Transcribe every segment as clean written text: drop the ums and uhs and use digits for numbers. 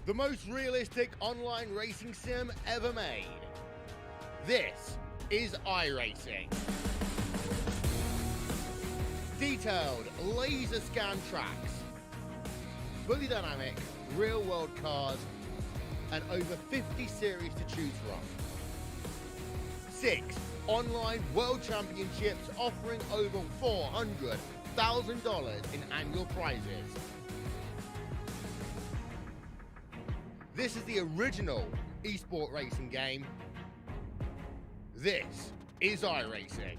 the most realistic online racing sim ever made. This is iRacing. Detailed laser scan tracks, fully dynamic real world cars, and over 50 series to choose from. 6 online world championships offering over $400,000 in annual prizes. This is the original esport racing game. This is iRacing.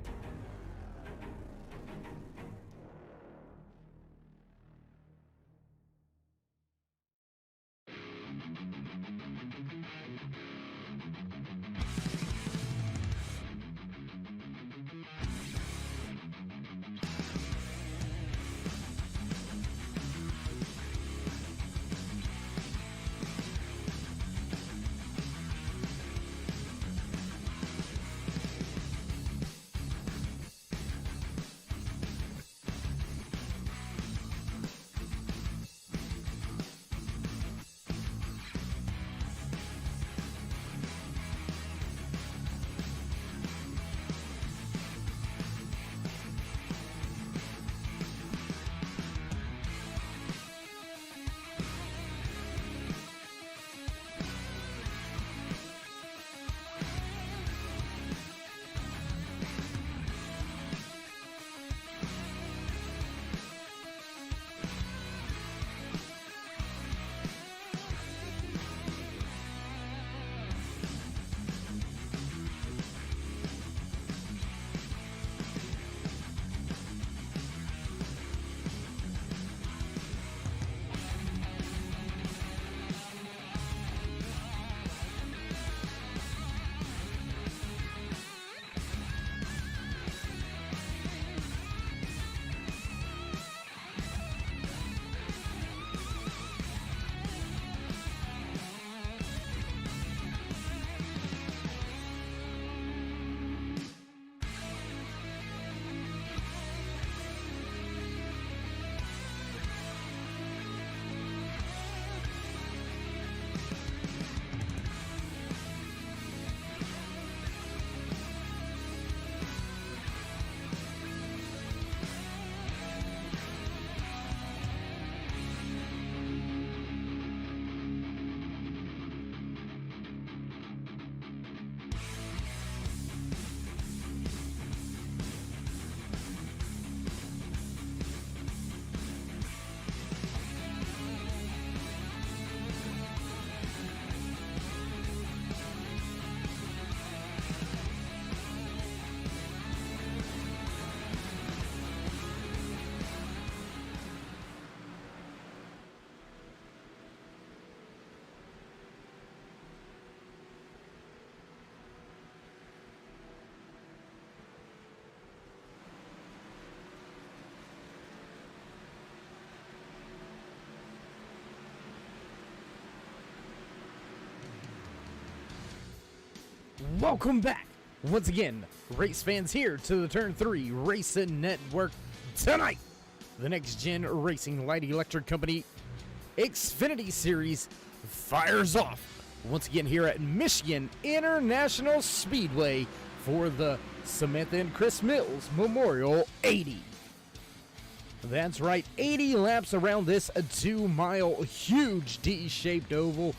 Welcome back, once again, race fans, here to the Turn 3 Racing Network. Tonight, the Next Gen Racing Light Electric Company Xfinity Series fires off once again here at Michigan International Speedway for the Samantha and Chris Mills Memorial 80. That's right, 80 laps around this 2-mile huge D-shaped oval.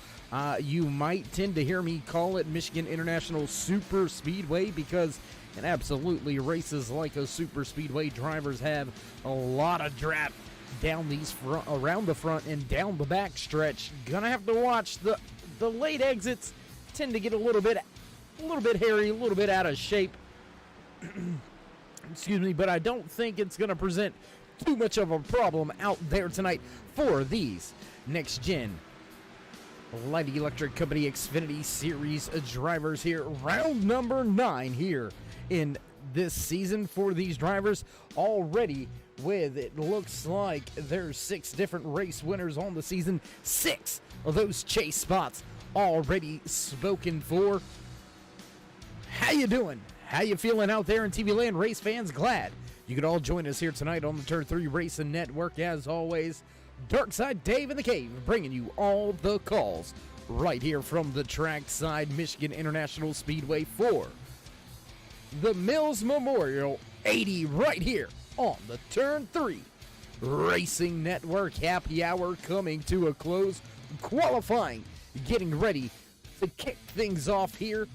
You might tend to hear me call it Michigan International Super Speedway because it absolutely races like a super speedway. Drivers have a lot of drap down these around the front and down the back stretch. Gonna have to watch the late exits tend to get a little bit hairy, a little bit out of shape. Excuse me, but I don't think it's gonna present too much of a problem out there tonight for these Next Gen Light Electric Company Xfinity Series drivers here. Round number 9 here in this season for these drivers. Already with, it looks like there's 6 different race winners on the season. 6 of those chase spots already spoken for. How you doing? How you feeling out there in TV land, race fans? Glad you could all join us here tonight on the Turn 3 Racing Network. As always, Darkside Dave in the Cave, bringing you all the calls right here from the trackside Michigan International Speedway for the Mills Memorial 80 right here on the Turn 3 Racing Network Happy Hour coming to a close. Qualifying, getting ready to kick things off here.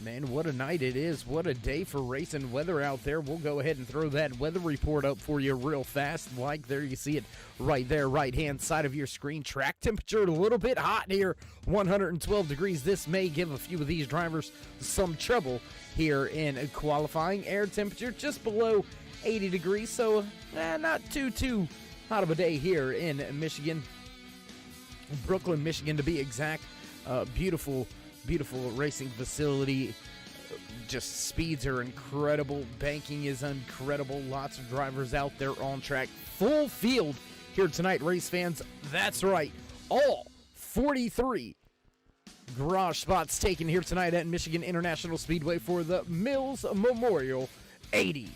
Man, what a night it is. What a day for racing weather out there. We'll go ahead and throw that weather report up for you real fast. Like there, you see it right there, right-hand side of your screen. Track temperature a little bit hot here, 112 degrees. This may give a few of these drivers some trouble here in qualifying. Air temperature just below 80 degrees, so not too hot of a day here in Michigan. Brooklyn, Michigan to be exact. Beautiful racing facility. Just speeds are incredible. Banking is incredible. Lots of drivers out there on track. Full field here tonight, race fans. That's right. All 43 garage spots taken here tonight at Michigan International Speedway for the Mills Memorial 80.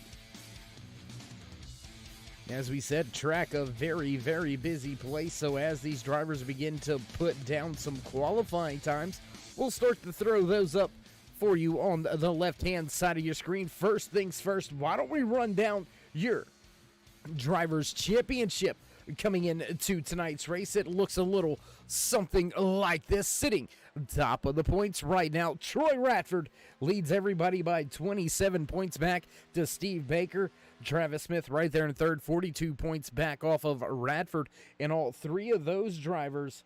As we said, track a very, very busy place. So as these drivers begin to put down some qualifying times, we'll start to throw those up for you on the left-hand side of your screen. First things first, why don't we run down your Drivers' Championship coming into tonight's race? It looks a little something like this. Sitting top of the points right now, Troy Radford leads everybody by 27 points back to Steve Baker. Travis Smith right there in third, 42 points back off of Radford. And all three of those drivers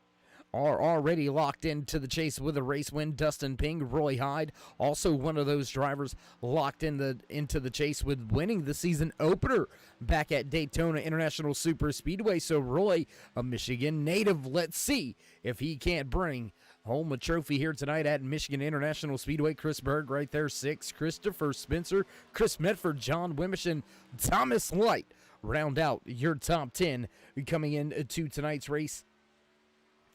are already locked into the chase with a race win. Dustin Ping, Roy Hyde, also one of those drivers locked into the chase with winning the season opener back at Daytona International Super Speedway. So Roy, a Michigan native, let's see if he can't bring home a trophy here tonight at Michigan International Speedway. Chris Berg right there, 6. Christopher Spencer, Chris Medford, John Wimmish, and Thomas Light round out your top 10 coming into tonight's race.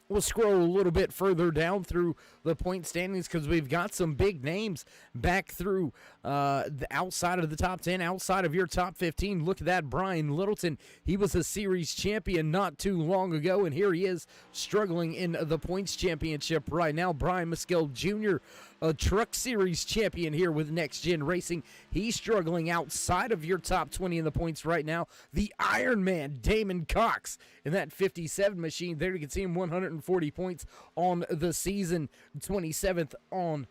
We'll scroll a little bit further down through the point standings because we've got some big names back through the outside of the top 10, outside of your top 15. Look at that, Brian Littleton. He was a series champion not too long ago, and here he is struggling in the points championship right now. Brian Muskell Jr., a truck series champion here with Next Gen Racing. He's struggling outside of your top 20 in the points right now. The Iron Man, Damon Cox, in that 57 machine. There you can see him, 140 points on the season, 27th on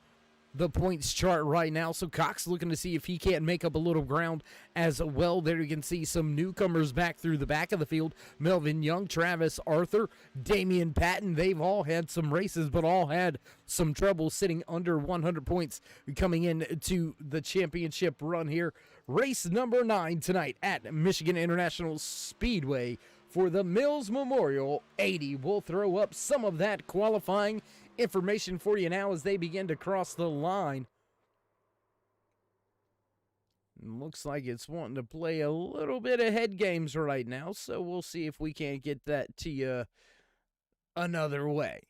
the points chart right now. So Cox looking to see if he can't make up a little ground as well. There you can see some newcomers back through the back of the field. Melvin Young, Travis Arthur, Damian Patton. They've all had some races, but all had some trouble sitting under 100 points coming into the championship run here. Race number 9 tonight at Michigan International Speedway for the Mills Memorial 80. We'll throw up some of that qualifying information for you now as they begin to cross the line. Looks like it's wanting to play a little bit of head games right now, so we'll see if we can't get that to you another way.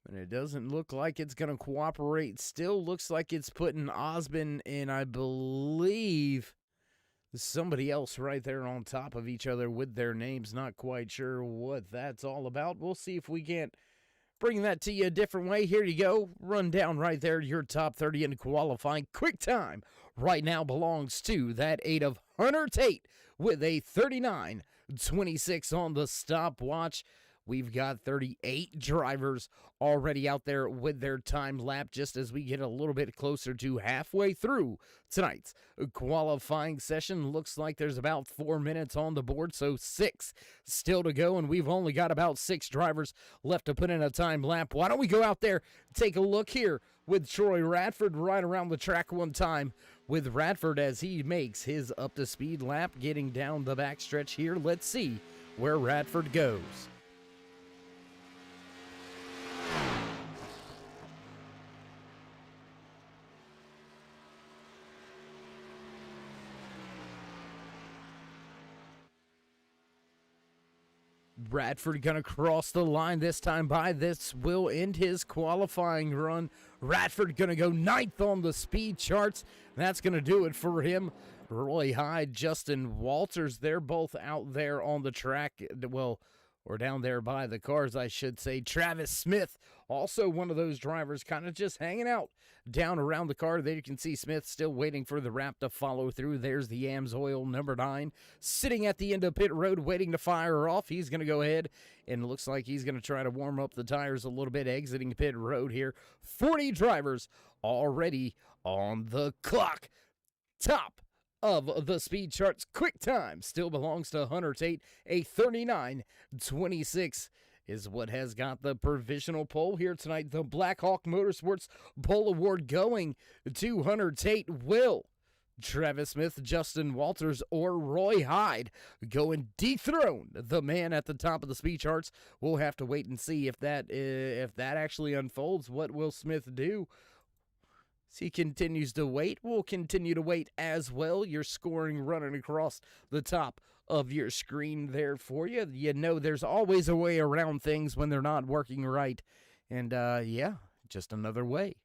And it doesn't look like it's going to cooperate. Still looks like it's putting Osmond and I believe somebody else right there on top of each other with their names. Not quite sure what that's all about. We'll see if we can't bring that to you a different way. Here you go. Run down right there your top 30 in qualifying. Quick time right now belongs to that 8 of Hunter Tate with a 39.26 on the stopwatch. We've got 38 drivers already out there with their time lap just as we get a little bit closer to halfway through tonight's qualifying session. Looks like there's about 4 minutes on the board, so 6 still to go, and we've only got about 6 drivers left to put in a time lap. Why don't we go out there, take a look here with Troy Radford right around the track one time with Radford as he makes his up-to-speed lap getting down the backstretch here. Let's see where Radford goes. Radford gonna cross the line this time by. This will end his qualifying run. Radford gonna go 9th on the speed charts. That's gonna do it for him. Roy Hyde, Justin Walters, they're both out there on the track. Well, or down there by the cars, I should say. Travis Smith, also one of those drivers, kind of just hanging out down around the car. There you can see Smith still waiting for the wrap to follow through. There's the AMSOIL number 9 sitting at the end of pit road waiting to fire off. He's going to go ahead and looks like he's going to try to warm up the tires a little bit exiting pit road here. 40 drivers already on the clock. Top of the speed charts, quick time still belongs to Hunter Tate. A 39.26 is what has got the provisional pole here tonight. The Black Hawk Motorsports pole award going to Hunter Tate. Will Travis Smith, Justin Walters, or Roy Hyde go and dethrone the man at the top of the speed charts? We'll have to wait and see if that actually unfolds. What will Smith do? As he continues to wait, we'll continue to wait as well. Your scoring running across the top of your screen there for you. You know there's always a way around things when they're not working right. And, yeah, just another way.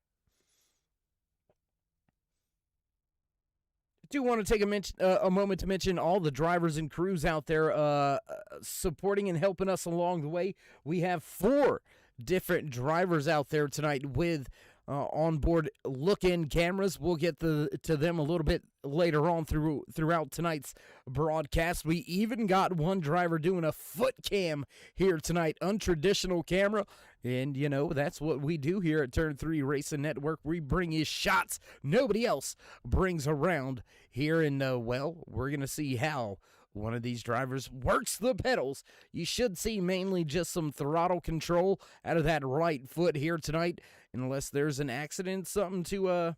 I do want to take a moment to mention all the drivers and crews out there supporting and helping us along the way. We have 4 different drivers out there tonight with onboard look-in cameras. We'll get to them a little bit later on throughout tonight's broadcast. We even got one driver doing a foot cam here tonight, untraditional camera. And, you know, that's what we do here at Turn 3 Racing Network. We bring you shots nobody else brings around here. And, well, we're going to see how one of these drivers works the pedals. You should see mainly just some throttle control out of that right foot here tonight. Unless there's an accident, something to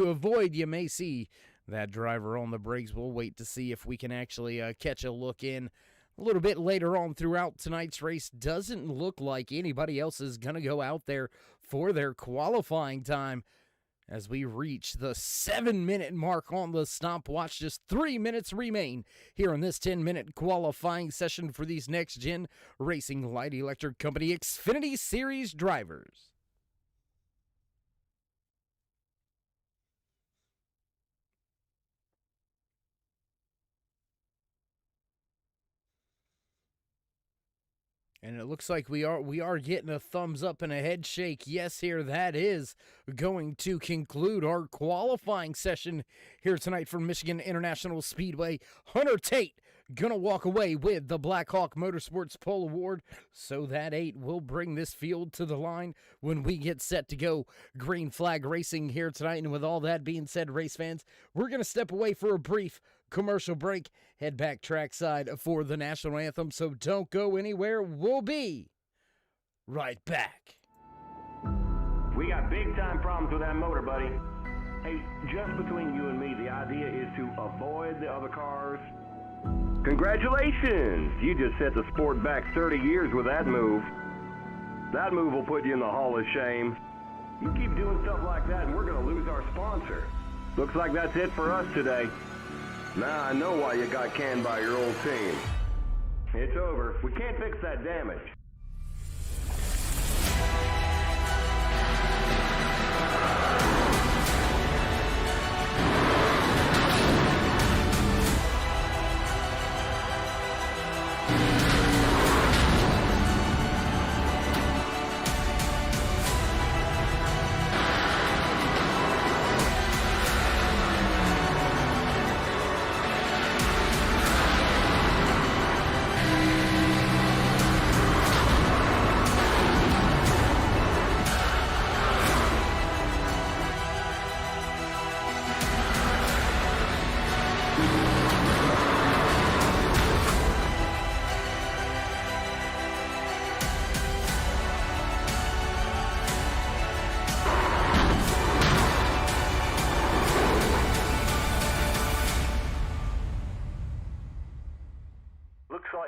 avoid, you may see that driver on the brakes. We'll wait to see if we can actually catch a look in a little bit later on throughout tonight's race. Doesn't look like anybody else is going to go out there for their qualifying time as we reach the 7-minute mark on the stopwatch. Just 3 minutes remain here in this 10-minute qualifying session for these NEXTGEN Racing Light Electric Company Xfinity Series drivers. And it looks like we are getting a thumbs up and a head shake. Yes, here, that is going to conclude our qualifying session here tonight from Michigan International Speedway. Hunter Tate gonna walk away with the Black Hawk Motorsports Pole Award. So that 8 will bring this field to the line when we get set to go green flag racing here tonight. And with all that being said, race fans, we're gonna step away for a brief commercial break, head back trackside for the national anthem, so don't go anywhere. We'll be right back. We got big time problems with that motor, buddy. Hey, just between you and me, the idea is to avoid the other cars. Congratulations! You just set the sport back 30 years with that move. That move will put you in the Hall of Shame. You keep doing stuff like that and we're gonna lose our sponsor. Looks like that's it for us today. Now I know why you got canned by your old team. It's over. We can't fix that damage.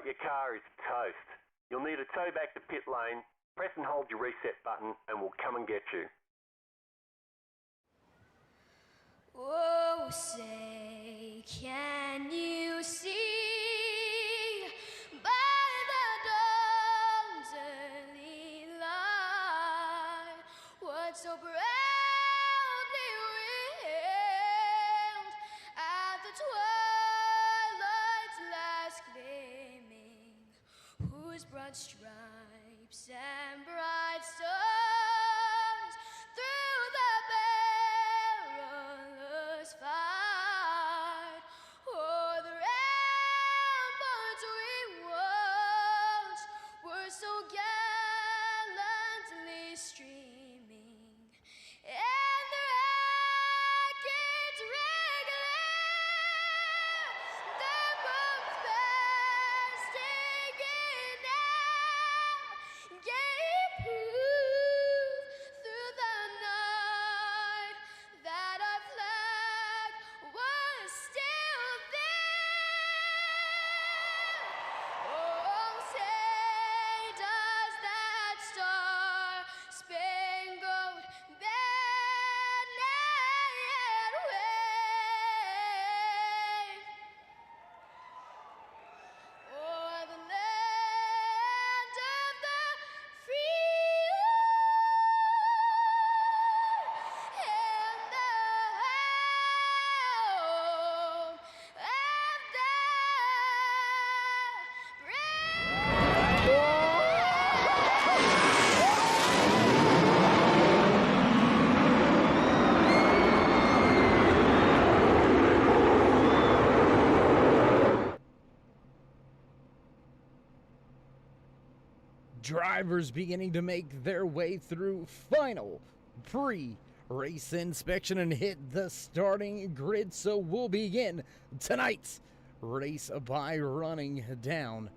Your car is toast. You'll need a tow back to pit lane. Press and hold your reset button and we'll come and get you. Oh, say, can you see by whose broad stripes and bright stars through the perilous fight, o'er the ramparts we watched were so gallantly streaming, and the rackets regular, the boats bursting in out, gave proof through the night that our flag was still there. Oh, say does that star-spangled banner yet wave o'er the land of the free and the home of the brave? Drivers beginning to make their way through final pre-race inspection and hit the starting grid. So we'll begin tonight's race by running down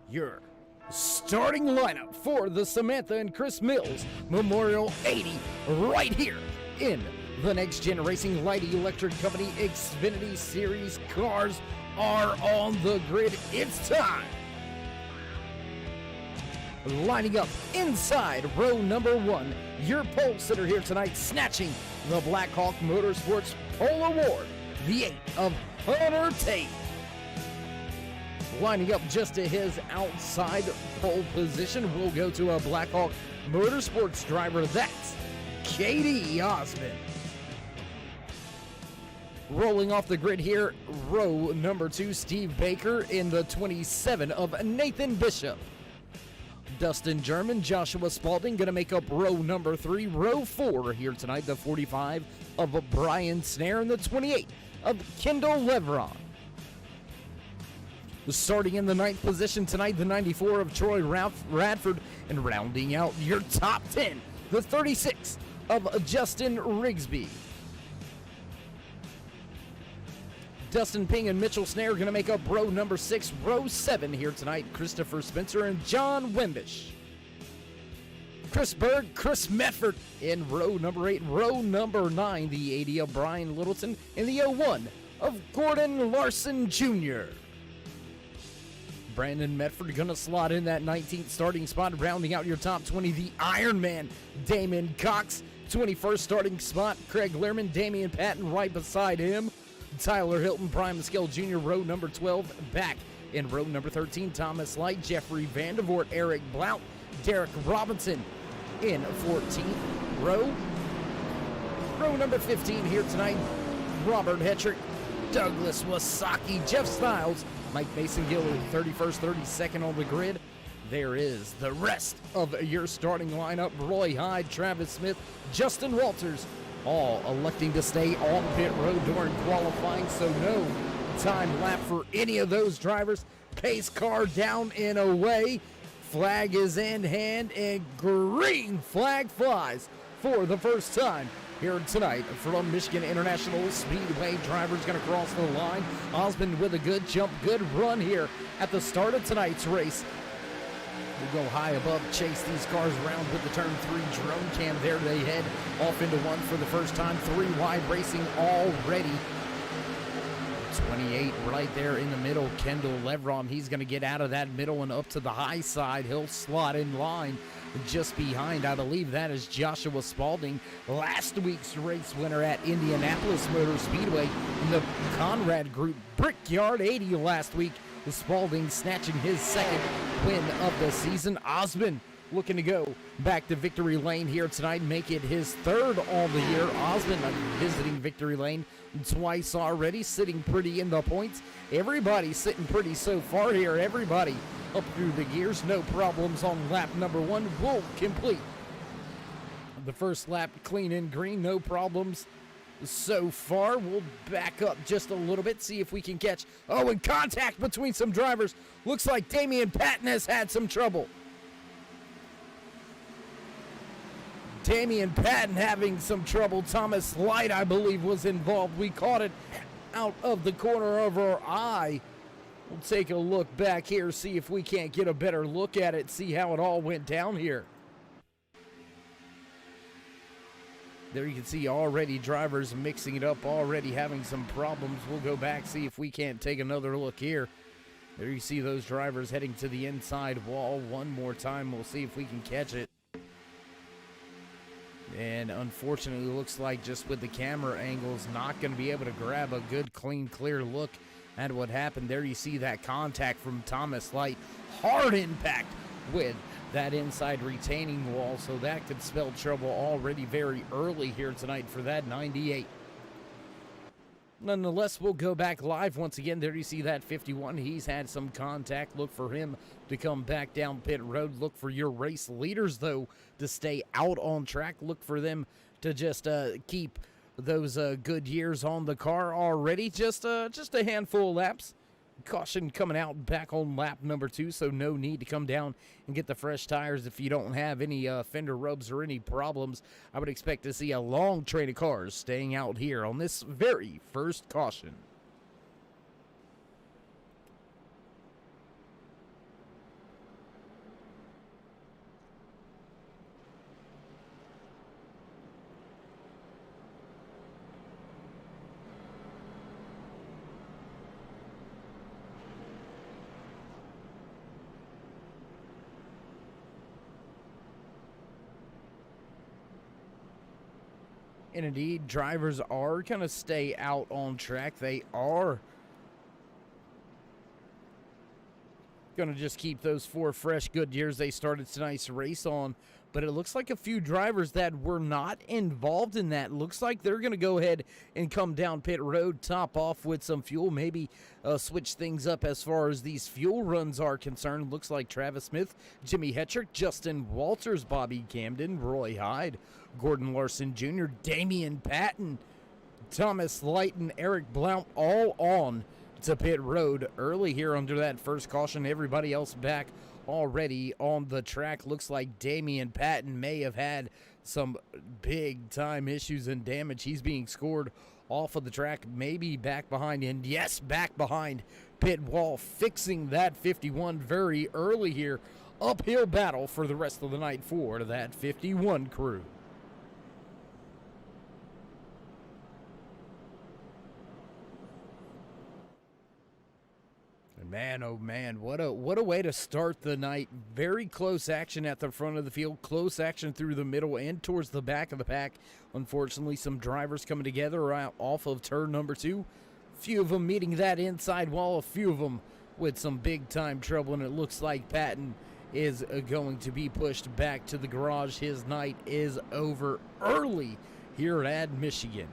your starting lineup for the Samantha and Chris Mills Memorial 80 right here in the Next Gen Racing Light Electric Company Xfinity Series. Cars are on the grid. It's time. Lining up inside row number 1, your pole sitter here tonight, snatching the Blackhawk Motorsports Pole Award, the 8 of Hunter Tate. Lining up just to his outside pole position, we'll go to a Blackhawk Motorsports driver, that's Katie Osmond. Rolling off the grid here, row number 2, Steve Baker in the 27 of Nathan Bishop. Dustin German, Joshua Spalding going to make up row number 3. Row 4 here tonight, the 45 of Brian Snare and the 28 of Kendall Levron. Starting in the 9th position tonight, the 94 of Troy Radford, and rounding out your top 10, the 36 of Justin Rigsby. Dustin Ping and Mitchell Snare are going to make up row number 6. Row 7 here tonight, Christopher Spencer and John Wimbish. Chris Berg, Chris Medford in row number 8. Row number 9, the 80 of Brian Littleton and the 01 of Gordon Larson Jr. Brandon Medford going to slot in that 19th starting spot, rounding out your top 20, the Ironman Damon Cox. 21st starting spot, Craig Lehrman, Damian Patton right beside him. Tyler Hilton, Brian Mescal Jr., row number 12. Back in row number 13, Thomas Light, Jeffrey Vandevort, Eric Blount, Derek Robinson in 14th row. Row number 15 here tonight, Robert Hetrick, Douglas Wasaki, Jeff Stiles, Mike Mason-Gill, 31st, 32nd on the grid. There is the rest of your starting lineup. Roy Hyde, Travis Smith, Justin Walters, all electing to stay on pit road during qualifying, so no time lap for any of those drivers. Pace car down and away. Flag is in hand, and green flag flies for the first time here tonight from Michigan International Speedway. Drivers going to cross the line. Osmond with a good jump, good run here at the start of tonight's race. We'll go high above, chase these cars around with the turn 3 drone cam. There they head off into 1 for the first time. 3 wide racing already. 28 right there in the middle, Kendall Levron. He's going to get out of that middle and up to the high side. He'll slot in line just behind. I believe that is Joshua Spalding, last week's race winner at Indianapolis Motor Speedway in the Conrad Group Brickyard 80 last week. Spalding snatching his second win of the season. Osmond looking to go back to victory lane here tonight, make it his third on the year. Osmond visiting victory lane twice already, sitting pretty in the points. Everybody sitting pretty so far here. Everybody up through the gears. No problems on lap number 1. We'll complete the first lap clean and green. No problems so far. We'll back up just a little bit, see if we can catch. Oh, and contact between some drivers. Looks like Damian Patton has had some trouble. Damian Patton having some trouble. Thomas Light, I believe, was involved. We caught it out of the corner of our eye. We'll take a look back here, see if we can't get a better look at it, see how it all went down here. There you can see already drivers mixing it up, already having some problems. We'll go back, see if we can't take another look here. There you see those drivers heading to the inside wall one more time. We'll see if we can catch it. And unfortunately, looks like just with the camera angles, not going to be able to grab a good, clean, clear look at what happened. There you see that contact from Thomas Light. Hard impact with that inside retaining wall, so that could spell trouble already very early here tonight for that 98. Nonetheless, we'll go back live once again. There you see that 51. He's had some contact. Look for him to come back down pit road. Look for your race leaders, though, to stay out on track. Look for them to just keep those good years on the car already. Just a handful of laps. Caution coming out back on lap number 2, so no need to come down and get the fresh tires if you don't have any fender rubs or any problems. I would expect to see a long train of cars staying out here on this very first caution. And indeed, drivers are going to stay out on track. They are going to just keep those 4 fresh good years they started tonight's race on. But it looks like a few drivers that were not involved in that. Looks like they're going to go ahead and come down pit road, top off with some fuel, maybe switch things up as far as these fuel runs are concerned. Looks like Travis Smith, Jimmy Hetrick, Justin Walters, Bobby Camden, Roy Hyde, Gordon Larson Jr., Damian Patton, Thomas Light, and Eric Blount all on to pit road early here under that first caution. Everybody else back already on the track. Looks like Damian Patton may have had some big time issues and damage. He's being scored off of the track, maybe back behind, and yes, back behind pit wall, fixing that 51 very early here. Uphill battle for the rest of the night for that 51 crew. Man, oh man, what a way to start the night. Very close action at the front of the field, close action through the middle and towards the back of the pack. Unfortunately, some drivers coming together off of turn number 2. Few of them meeting that inside wall, a few of them with some big time trouble, and it looks like Patton is going to be pushed back to the garage. His night is over early here at Michigan.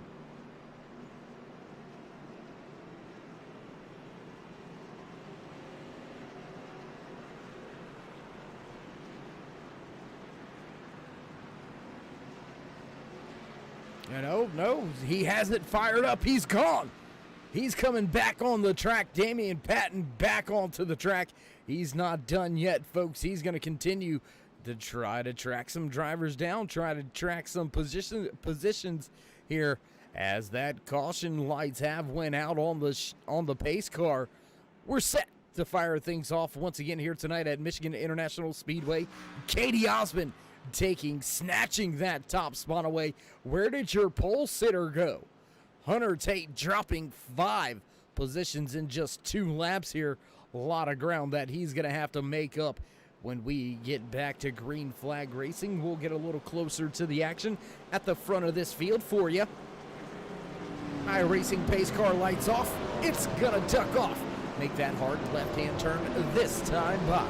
No, he hasn't fired up. He's gone. He's coming back on the track. Damian Patton back onto the track. He's not done yet, folks. He's going to continue to try to track some drivers down, try to track some positions here as that caution lights have went out on the pace car. We're set to fire things off once again here tonight at Michigan International Speedway. Katie Osmond snatching that top spot away. Where did your pole sitter go? Hunter Tate dropping 5 positions in just 2 laps here. A lot of ground that he's going to have to make up when we get back to green flag racing. We'll get a little closer to the action at the front of this field for you. iRacing pace car lights off. It's going to duck off. Make that hard left-hand turn this time by.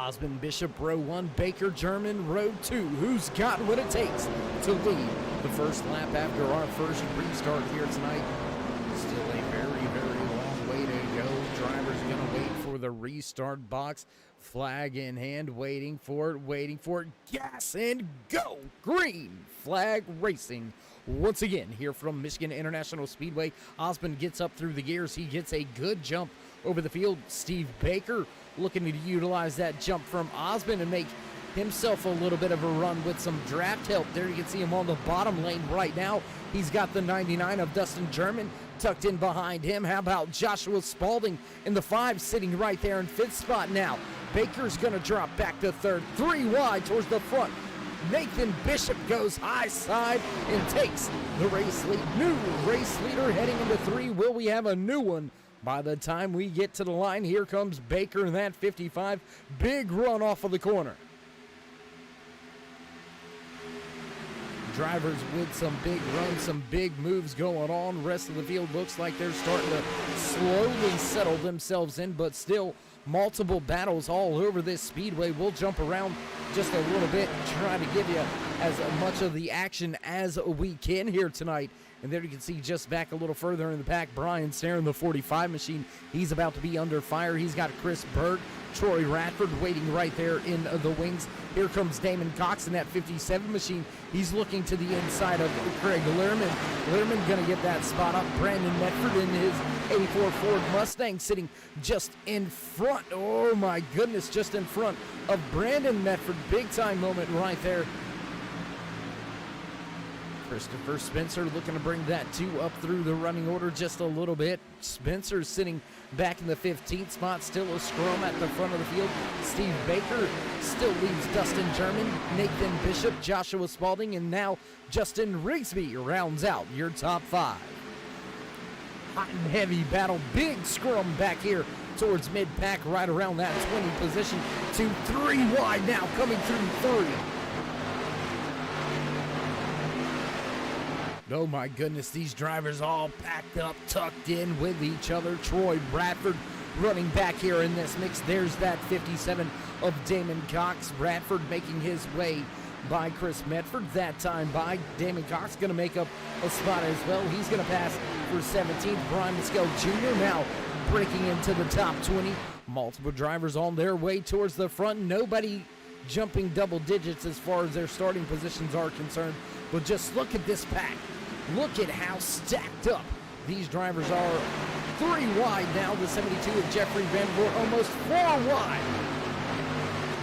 Osmond Bishop, row 1, Baker German, row 2. Who's got what it takes to lead the first lap after our first restart here tonight? Still a very, very long way to go. Drivers going to wait for the restart box. Flag in hand, waiting for it. Gas and go! Green flag racing. Once again, here from Michigan International Speedway, Osmond gets up through the gears. He gets a good jump over the field. Steve Baker looking to utilize that jump from Osmond and make himself a little bit of a run with some draft help. There you can see him on the bottom lane right now. He's got the 99 of Dustin German tucked in behind him. How about Joshua Spalding in the 5, sitting right there in 5th spot now. Baker's going to drop back to 3rd, 3 wide towards the front. Nathan Bishop goes high side and takes the race lead. New race leader heading into 3. Will we have a new one by the time we get to the line? Here comes Baker in that 55. Big run off of the corner. Drivers with some big runs, some big moves going on. Rest of the field looks like they're starting to slowly settle themselves in, but still multiple battles all over this speedway. We'll jump around just a little bit, trying to give you as much of the action as we can here tonight. And there you can see just back a little further in the pack, Brian Snare in the 45 machine. He's about to be under fire. He's got Chris Berg, Troy Radford waiting right there in the wings. Here comes Damon Cox in that 57 machine. He's looking to the inside of Craig Lehrman. Lehrman going to get that spot up. Brandon Medford in his 84 Ford Mustang sitting just in front. Oh my goodness, just in front of Brandon Medford. Big time moment right there. Christopher Spencer looking to bring that 2 up through the running order just a little bit. Spencer sitting back in the 15th spot, still a scrum at the front of the field. Steve Baker still leaves Dustin German, Nathan Bishop, Joshua Spalding, and now Justin Rigsby rounds out your top 5. Hot and heavy battle, big scrum back here towards mid-pack, right around that 20 position to 3 wide now, coming through 3. Oh my goodness, these drivers all packed up, tucked in with each other. Troy Bradford running back here in this mix. There's that 57 of Damon Cox. Bradford making his way by Chris Medford. That time by Damon Cox, going to make up a spot as well. He's going to pass for 17th. Brian Muskel Jr. now breaking into the top 20. Multiple drivers on their way towards the front. Nobody jumping double digits as far as their starting positions are concerned. But just look at this pack. Look at how stacked up these drivers are. 3 wide now, the 72 of Jeffrey Vandervoort, almost 4 wide.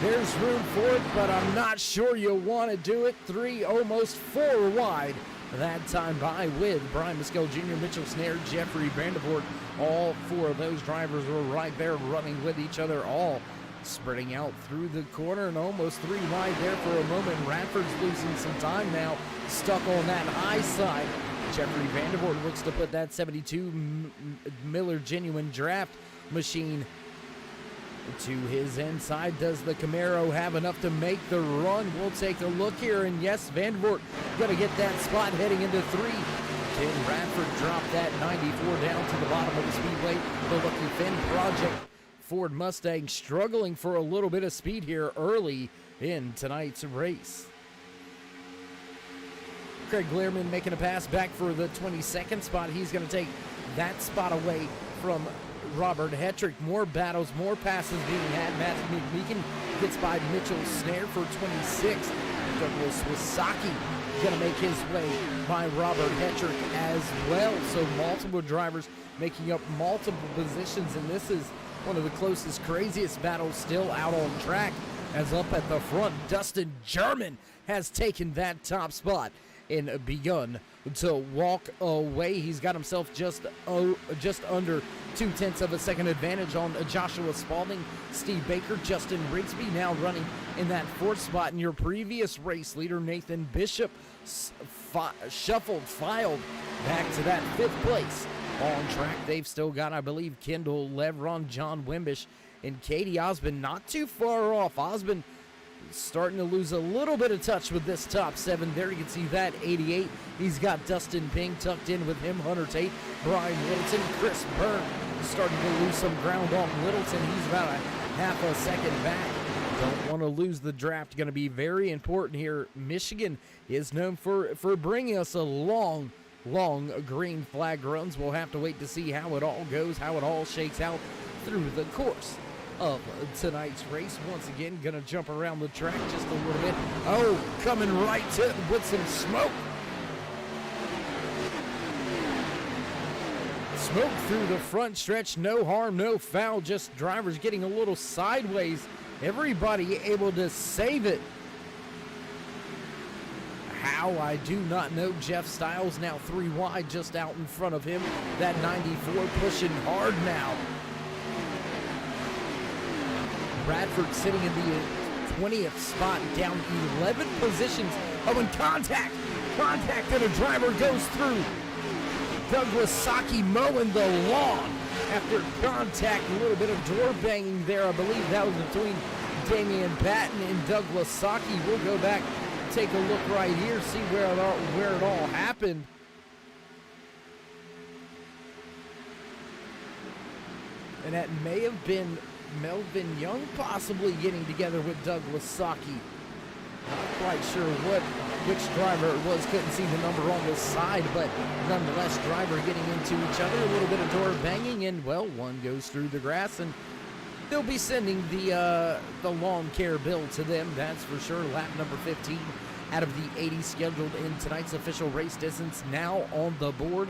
There's room for it, but I'm not sure you'll want to do it. 3, almost 4 wide. That time by with Brian Muskel Jr., Mitchell Snare, Jeffrey Vandervoort. All 4 of those drivers were right there running with each other, all spreading out through the corner and almost 3 wide there for a moment. Radford's losing some time now, stuck on that high side. Jeffrey Vandervoort looks to put that 72 Miller Genuine Draft machine to his inside. Does the Camaro have enough to make the run? We'll take a look here, and yes, Vandervoort going to get that spot heading into 3. Ken Radford dropped that 94 down to the bottom of the speedway. The Lucky Finn Project Ford Mustang struggling for a little bit of speed here early in tonight's race. Craig Lehrman making a pass back for the 22nd spot. He's going to take that spot away from Robert Hetrick. More battles, more passes being had. Matt McMeekin gets by Mitchell Snare for 26. Douglas Wasaki going to make his way by Robert Hetrick as well. So multiple drivers making up multiple positions, and this is one of the closest, craziest battles still out on track, as up at the front, Dustin German has taken that top spot and begun to walk away. He's got himself just under 0.2 of a second advantage on Joshua Spalding. Steve Baker, Justin Rigsby now running in that 4th spot. And your previous race leader, Nathan Bishop, filed back to that 5th place. On track, they've still got, I believe, Kendall Levron, John Wimbish, and Katie Osmond not too far off. Osmond starting to lose a little bit of touch with this top 7. There you can see that 88. He's got Dustin Ping tucked in with him, Hunter Tate, Brian Littleton, Chris Byrne starting to lose some ground on Littleton. He's about a half a second back. Don't want to lose the draft. Going to be very important here. Michigan is known for bringing us a long green flag runs. We'll have to wait to see how it all goes, how it all shakes out through the course of tonight's race. Once again, going to jump around the track just a little bit. Oh, coming right to it with some smoke. Smoke through the front stretch. No harm, no foul. Just drivers getting a little sideways. Everybody able to save it. How, I do not know. Jeff Stiles now 3 wide just out in front of him. That 94 pushing hard now. Bradford sitting in the 20th spot, down 11 positions. Oh, and contact and a driver goes through. Douglas Saki mowing the lawn after contact. A little bit of door banging there. I believe that was between Damian Patton and Douglas Saki. We'll go back, take a look right here, see where it all happened. And that may have been Melvin Young possibly getting together with Douglas Saki. Not quite sure which driver it was. Couldn't see the number on the side, but nonetheless, driver getting into each other. A little bit of door banging, and well, one goes through the grass, and they'll be sending the lawn care bill to them. That's for sure. Lap number 15 out of the 80 scheduled in tonight's official race distance now on the board.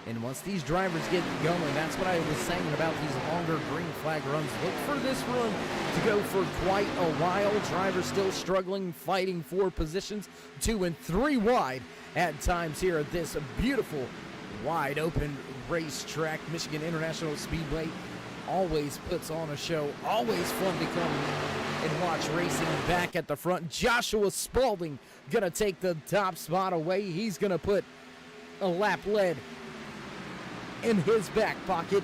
And once these drivers get going, that's what I was saying about these longer green flag runs. Look for this run to go for quite a while. Drivers still struggling, fighting for positions, 2 and 3 wide at times here at this beautiful, wide open racetrack. Michigan International Speedway always puts on a show. Always fun to come and watch racing. Back at the front, Joshua Spalding gonna take the top spot away. He's gonna put a lap lead in his back pocket.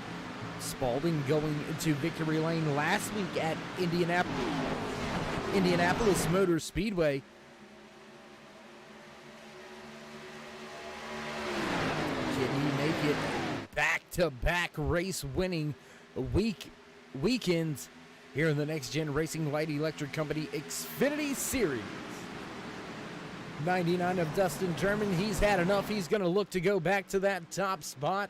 Spalding going into victory lane last week at Indianapolis Motor Speedway. Can he make it back-to-back race winning weekends here in the Next Gen Racing Light Electric Company Xfinity Series? 99 of Dustin German. He's had enough. He's going to look to go back to that top spot.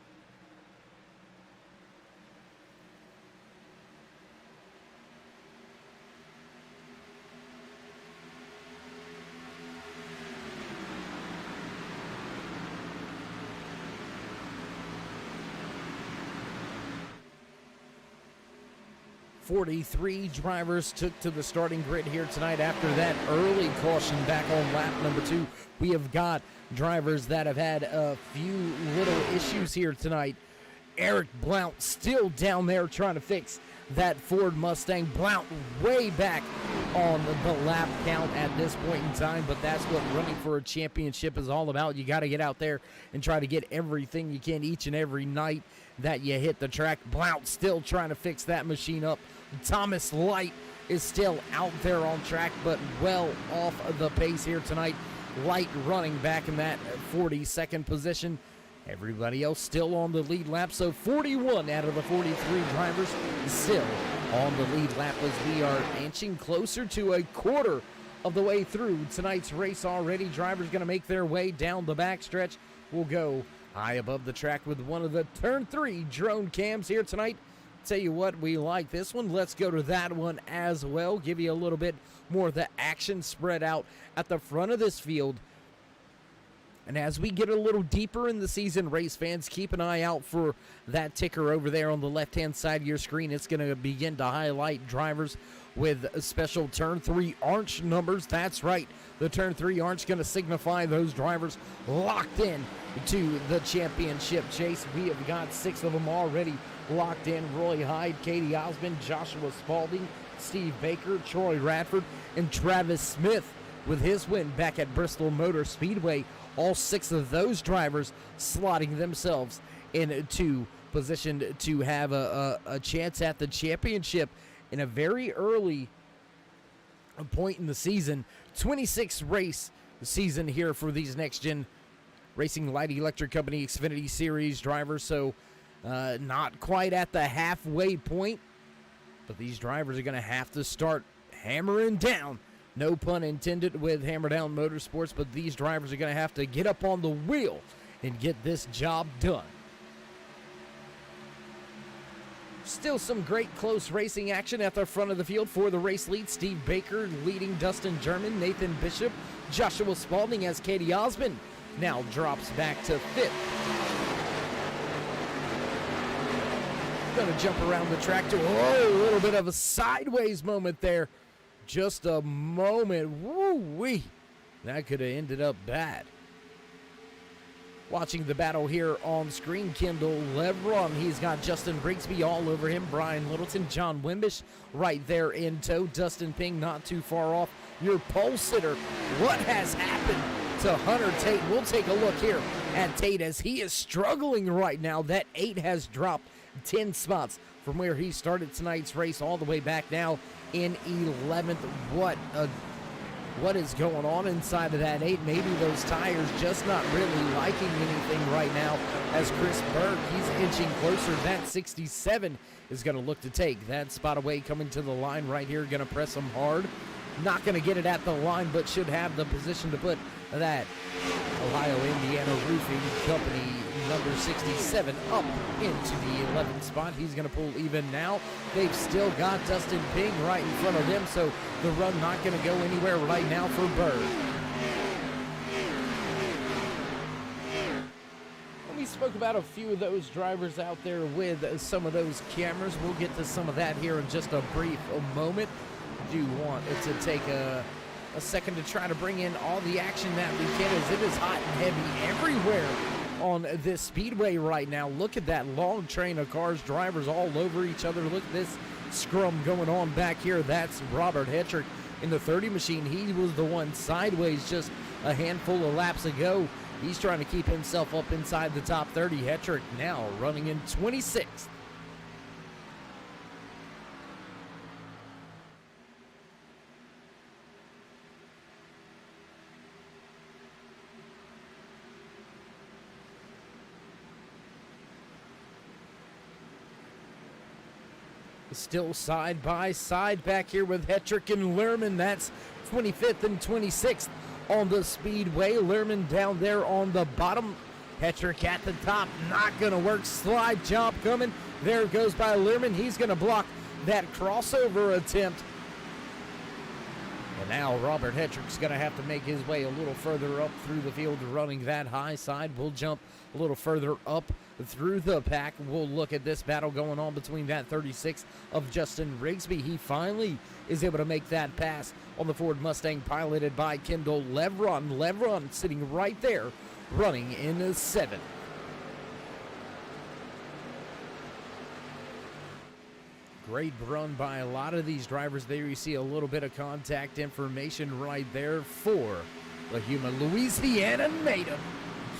Forty-three drivers took to the starting grid here tonight after that early caution back on lap number 2. We have got drivers that have had a few little issues here tonight. Eric Blount still down there trying to fix that Ford Mustang. Blount way back on the lap count at this point in time, but that's what running for a championship is all about. You got to get out there and try to get everything you can each and every night that you hit the track. Blount still trying to fix that machine up. Thomas Light is still out there on track, but well off of the pace here tonight. Light running back in that 42nd position. Everybody else still on the lead lap, so 41 out of the 43 drivers still on the lead lap as we are inching closer to a quarter of the way through tonight's race already. Drivers going to make their way down the backstretch. We'll go high above the track with one of the turn 3 drone cams here tonight. Tell you what, we like this one. Let's go to that one as well. Give you a little bit more of the action spread out at the front of this field. And as we get a little deeper in the season, race fans, keep an eye out for that ticker over there on the left-hand side of your screen. It's going to begin to highlight drivers with special turn 3 orange numbers. That's right. The turn 3 orange going to signify those drivers locked in to the championship chase. We have got 6 of them already locked in. Roy Hyde, Katie Osmond, Joshua Spalding, Steve Baker, Troy Radford, and Travis Smith with his win back at Bristol Motor Speedway. All 6 of those drivers slotting themselves into position to have a chance at the championship in a very early point in the season. 26 race season here for these Next Gen Racing Light Electric Company Xfinity Series drivers, so not quite at the halfway point, but these drivers are going to have to start hammering down. No pun intended with Hammer Down Motorsports, but these drivers are going to have to get up on the wheel and get this job done. Still some great close racing action at the front of the field for the race lead. Steve Baker leading Dustin German, Nathan Bishop, Joshua Spalding as Katie Osmond now drops back to 5th. Gonna jump around the track to a little bit of a sideways moment there. Just a moment. Woo-wee. That could have ended up bad. Watching the battle here on screen, Kendall Lebron. He's got Justin Rigsby all over him. Brian Littleton, John Wimbish right there in tow. Dustin Ping not too far off. Your pole sitter. What has happened to Hunter Tate? We'll take a look here at Tate as he is struggling right now. That 8 has dropped 10 spots from where he started tonight's race all the way back now in 11th. What is going on inside of that 8? Maybe those tires just not really liking anything right now as Chris Berg, he's inching closer. That 67 is going to look to take that spot away, coming to the line right here. Going to press him hard. Not going to get it at the line, but should have the position to put that Ohio Indiana Roofing Company number 67 up into the 11th spot. He's going to pull even now. They've still got Dustin Ping right in front of them, so the run not going to go anywhere right now for Bird. We spoke about a few of those drivers out there with some of those cameras. We'll get to some of that here in just a brief moment. I do want to take a second to try to bring in all the action that we can, as it is hot and heavy everywhere on this speedway right now. Look at that long train of cars, drivers all over each other. Look at this scrum going on back here. That's Robert Hetrick in the 30 machine. He was the one sideways just a handful of laps ago. He's trying to keep himself up inside the top 30. Hetrick now running in 26th. Still side by side back here with Hetrick and Lerman. That's 25th and 26th on the speedway. Lerman down there on the bottom. Hetrick at the top. Not going to work. Slide job coming. There it goes by Lerman. He's going to block that crossover attempt. And now Robert Hetrick's going to have to make his way a little further up through the field, running that high side. We'll jump a little further up through the pack. We'll look at this battle going on between that 36 of Justin Rigsby. He finally is able to make that pass on the Ford Mustang piloted by Kendall Lebron. Lebron sitting right there, running in 7th. Great run by a lot of these drivers. There you see a little bit of contact information right there for the human Louisiana native.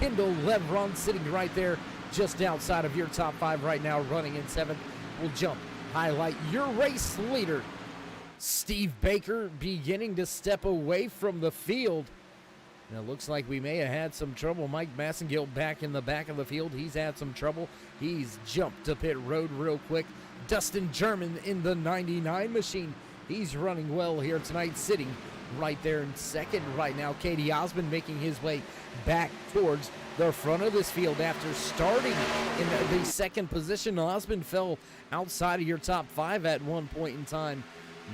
Kendall Lebron sitting right there just outside of your top 5 right now, running in 7th. We'll jump, highlight your race leader, Steve Baker, beginning to step away from the field. And it looks like we may have had some trouble. Mike Massengill back in the back of the field. He's had some trouble. He's jumped to pit road real quick. Dustin German in the 99 machine. He's running well here tonight, sitting right there in 2nd right now. Katie Osmond making his way back towards the front of this field after starting in the 2nd position. Osmond fell outside of your top 5 at one point in time.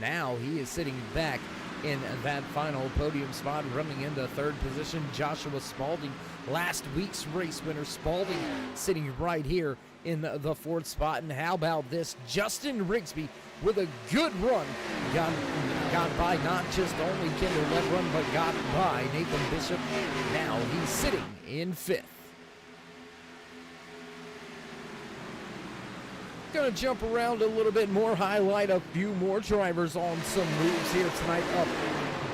Now he is sitting back in that final podium spot, running into 3rd position. Joshua Spalding, last week's race winner. Spalding sitting right here in the 4th spot. And how about this? Justin Rigsby with a good run. Got by not just only Kendall Lebron, but got by Nathan Bishop. Now he's sitting in 5th. Gonna jump around a little bit more, highlight a few more drivers on some moves here tonight, up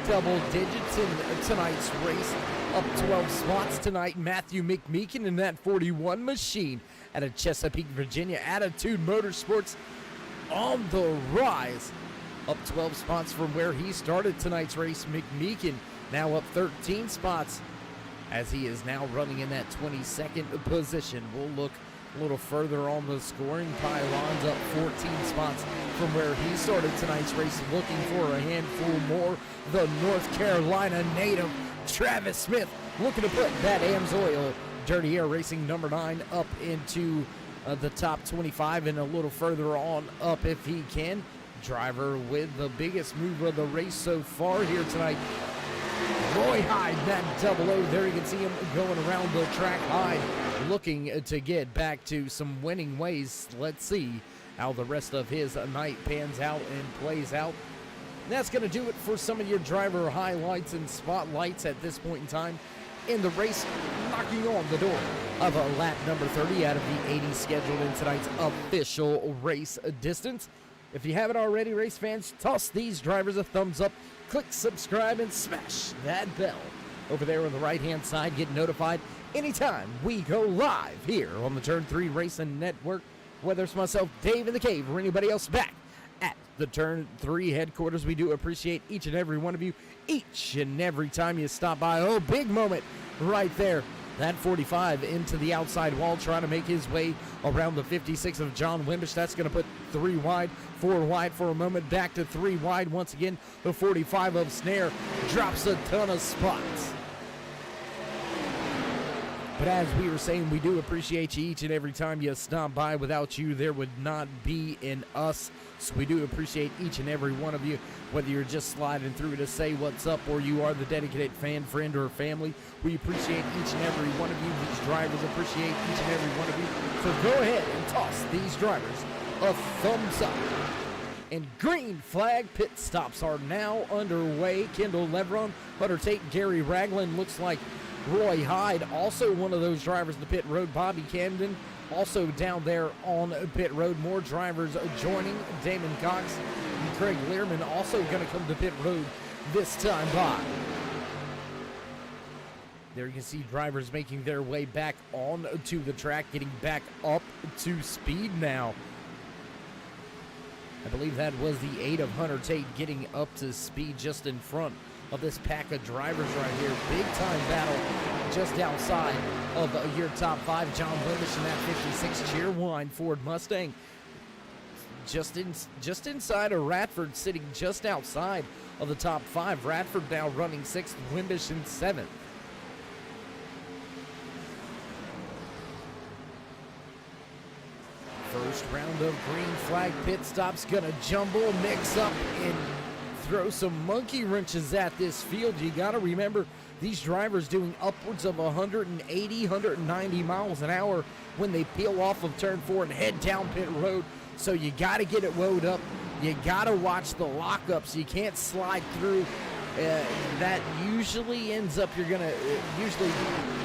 double digits in tonight's race, up 12 spots tonight. Matthew McMeekin in that 41 machine out of Chesapeake, Virginia. Attitude Motorsports on the rise, up 12 spots from where he started tonight's race. McMeekin now up 13 spots as he is now running in that 22nd position. We'll look A little further on the scoring pylons, up 14 spots from where he started tonight's race, looking for a handful more. The North Carolina native, Travis Smith, looking to put that Amsoil Dirty Air Racing number 9 up into the top 25 and a little further on up if he can. Driver with the biggest move of the race so far here tonight, Roy Hyde, that double O. There you can see him going around the track. Hyde looking to get back to some winning ways. Let's see how the rest of his night pans out and plays out. And that's going to do it for some of your driver highlights and spotlights at this point in time in the race, knocking on the door of a lap number 30 out of the 80 scheduled in tonight's official race distance. If you haven't already, race fans, toss these drivers a thumbs up, click subscribe, and smash that bell over there on the right-hand side. Get notified anytime we go live here on the Turn 3 Racing Network, whether it's myself, Dave in the Cave, or anybody else back at the Turn 3 headquarters. We do appreciate each and every one of you, each and every time you stop by. Oh, big moment right there. That 45 into the outside wall, trying to make his way around the 56 of John Wimbish. That's going to put 3 wide, 4 wide for a moment, back to 3 wide once again. The 45 of Snare drops a ton of spots. But as we were saying, we do appreciate you each and every time you stop by. Without you, there would not be an us. So we do appreciate each and every one of you, whether you're just sliding through to say what's up or you are the dedicated fan, friend, or family. We appreciate each and every one of you. These drivers appreciate each and every one of you. So go ahead and toss these drivers a thumbs up. And green flag pit stops are now underway. Kendall Leveron, Hunter Tate, Gary Ragland, looks like Roy Hyde, also one of those drivers in the pit road. Bobby Camden, also down there on pit road. More drivers joining. Damon Cox and Craig Learman also going to come to pit road this time by. There you can see drivers making their way back on to the track, getting back up to speed now. I believe that was the 8 of Hunter Tate getting up to speed just in front of this pack of drivers right here. Big time battle just outside of your top 5. John Wimbish in that 56 Cheerwine Ford Mustang. Just inside of Radford, sitting just outside of the top 5. Radford now running 6th, Wimbish in 7th. First round of green flag pit stops gonna jumble, mix up, and throw some monkey wrenches at this field. You gotta remember, these drivers doing upwards of 180, 190 miles an hour when they peel off of turn 4 and head down pit road. So you gotta get it woed up. You gotta watch the lockups. You can't slide through. That usually ends up, usually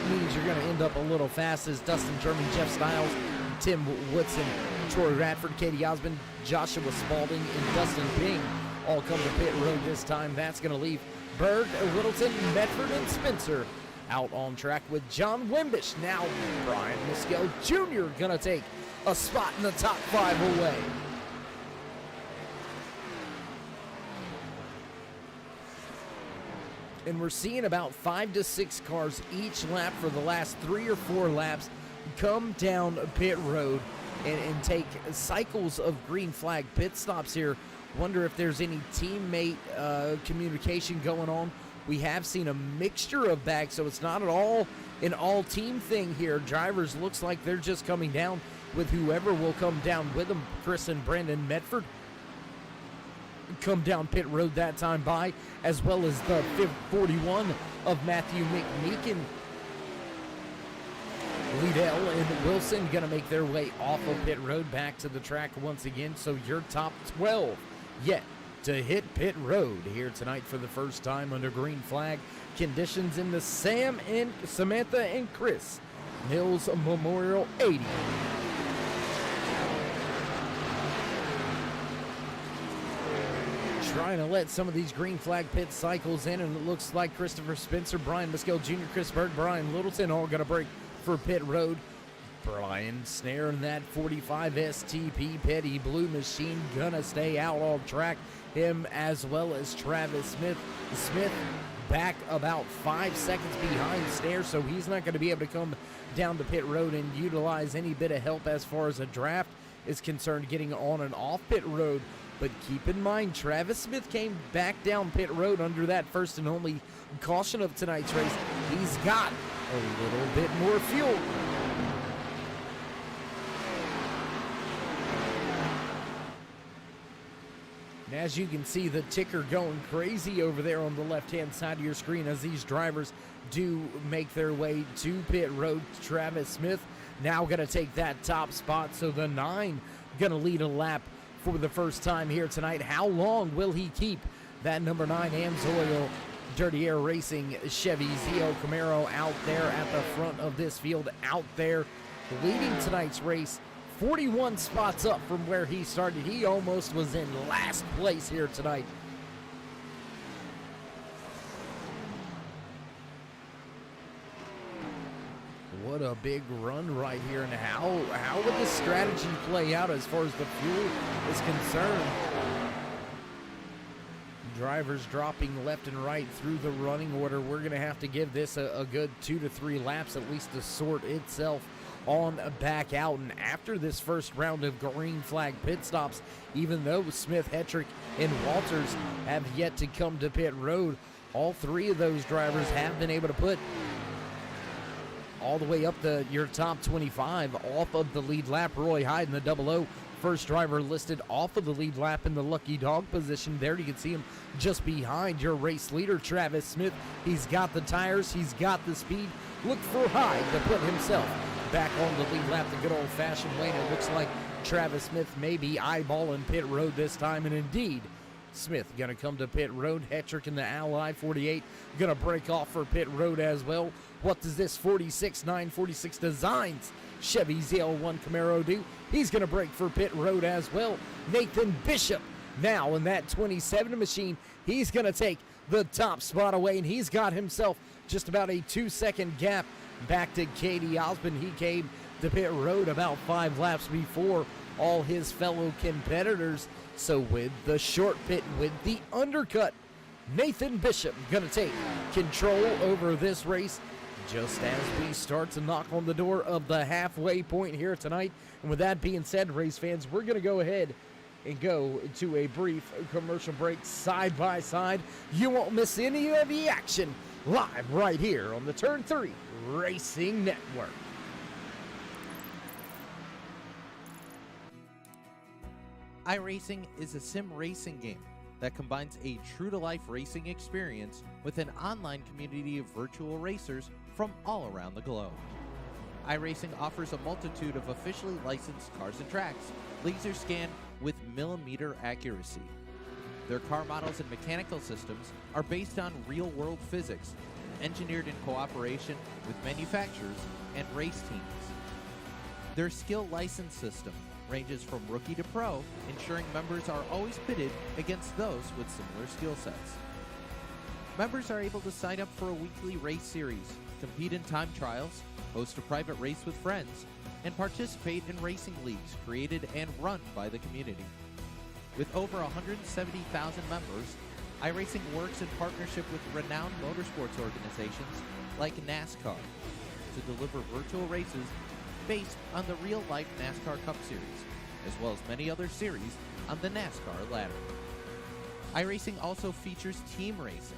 means you're gonna end up a little fast, as Dustin German, Jeff Stiles, Tim Woodson, Troy Radford, Katie Osmond, Joshua Spalding, and Dustin Bing all come to pit road this time. That's going to leave Berg, Littleton, Medford, and Spencer out on track with John Wimbish. Now Brian Miskell Jr. going to take a spot in the top 5 away. And we're seeing about 5 to 6 cars each lap for the last 3 or 4 laps come down pit road and take cycles of green flag pit stops here. Wonder if there's any teammate communication going on. We have seen a mixture of bags, so it's not at all an all-team thing here. Drivers looks like they're just coming down with whoever will come down with them. Chris and Brandon Medford come down pit road that time by, as well as the 41 of Matthew McMeekin. Liddell and Wilson going to make their way off of pit road back to the track once again. So your top 12 yet to hit pit road here tonight for the first time under green flag conditions in the Sam and Samantha and Chris Mills Memorial 80. Trying to let some of these green flag pit cycles in, and it looks like Christopher Spencer, Brian Miskell Jr., Chris Berg, Brian Littleton all going to break for pit road. Brian Snare in that 45 STP Petty Blue Machine gonna stay out on track. Him as well as Travis Smith. Smith back about 5 seconds behind Snare, so he's not going to be able to come down to pit road and utilize any bit of help as far as a draft is concerned getting on and off pit road. But keep in mind, Travis Smith came back down pit road under that first and only caution of tonight's race. He's got a little bit more fuel. And as you can see, the ticker going crazy over there on the left-hand side of your screen as these drivers do make their way to pit road. Travis Smith now going to take that top spot, so the 9 going to lead a lap for the first time here tonight. How long will he keep that number 9 AMSOIL Dirty Air Racing Chevy ZL Camaro out there at the front of this field, out there leading tonight's race? 41 spots up from where he started. He almost was in last place here tonight. What a big run right here. And how would this strategy play out as far as the fuel is concerned? Drivers dropping left and right through the running order. We're going to have to give this a good 2 to 3 laps at least to sort itself on back out. And after this first round of green flag pit stops, even though Smith, Hetrick, and Walters have yet to come to pit road, all 3 of those drivers have been able to put all the way up your top 25 off of the lead lap. Roy Hyde in the 00, first driver listed off of the lead lap in the lucky dog position. There you can see him just behind your race leader, Travis Smith. He's got the tires, he's got the speed. Look for Hyde to put himself back on the lead lap the good old-fashioned way. And it looks like Travis Smith may be eyeballing pit road this time, and indeed, Smith going to come to pit road. Hetrick in the Ally 48 going to break off for pit road as well. What does this 46-946 Designs Chevy ZL1 Camaro do? He's going to break for pit road as well. Nathan Bishop now in that 27 machine. He's going to take the top spot away, and he's got himself just about a 2-second gap back to Katie Osmond. He came to pit road about 5 laps before all his fellow competitors. So with the short pit, with the undercut, Nathan Bishop going to take control over this race just as we start to knock on the door of the halfway point here tonight. And with that being said, race fans, we're going to go ahead and go to a brief commercial break side by side. You won't miss any of the action live right here on the Turn 3 Racing Network. iRacing is a sim racing game that combines a true-to-life racing experience with an online community of virtual racers from all around the globe. iRacing offers a multitude of officially licensed cars and tracks, laser scanned with millimeter accuracy. Their car models and mechanical systems are based on real-world physics, engineered in cooperation with manufacturers and race teams. Their skill license system ranges from rookie to pro, ensuring members are always pitted against those with similar skill sets. Members are able to sign up for a weekly race series, compete in time trials, host a private race with friends, and participate in racing leagues created and run by the community. With over 170,000 members, iRacing works in partnership with renowned motorsports organizations like NASCAR to deliver virtual races based on the real-life NASCAR Cup Series, as well as many other series on the NASCAR ladder. iRacing also features team racing,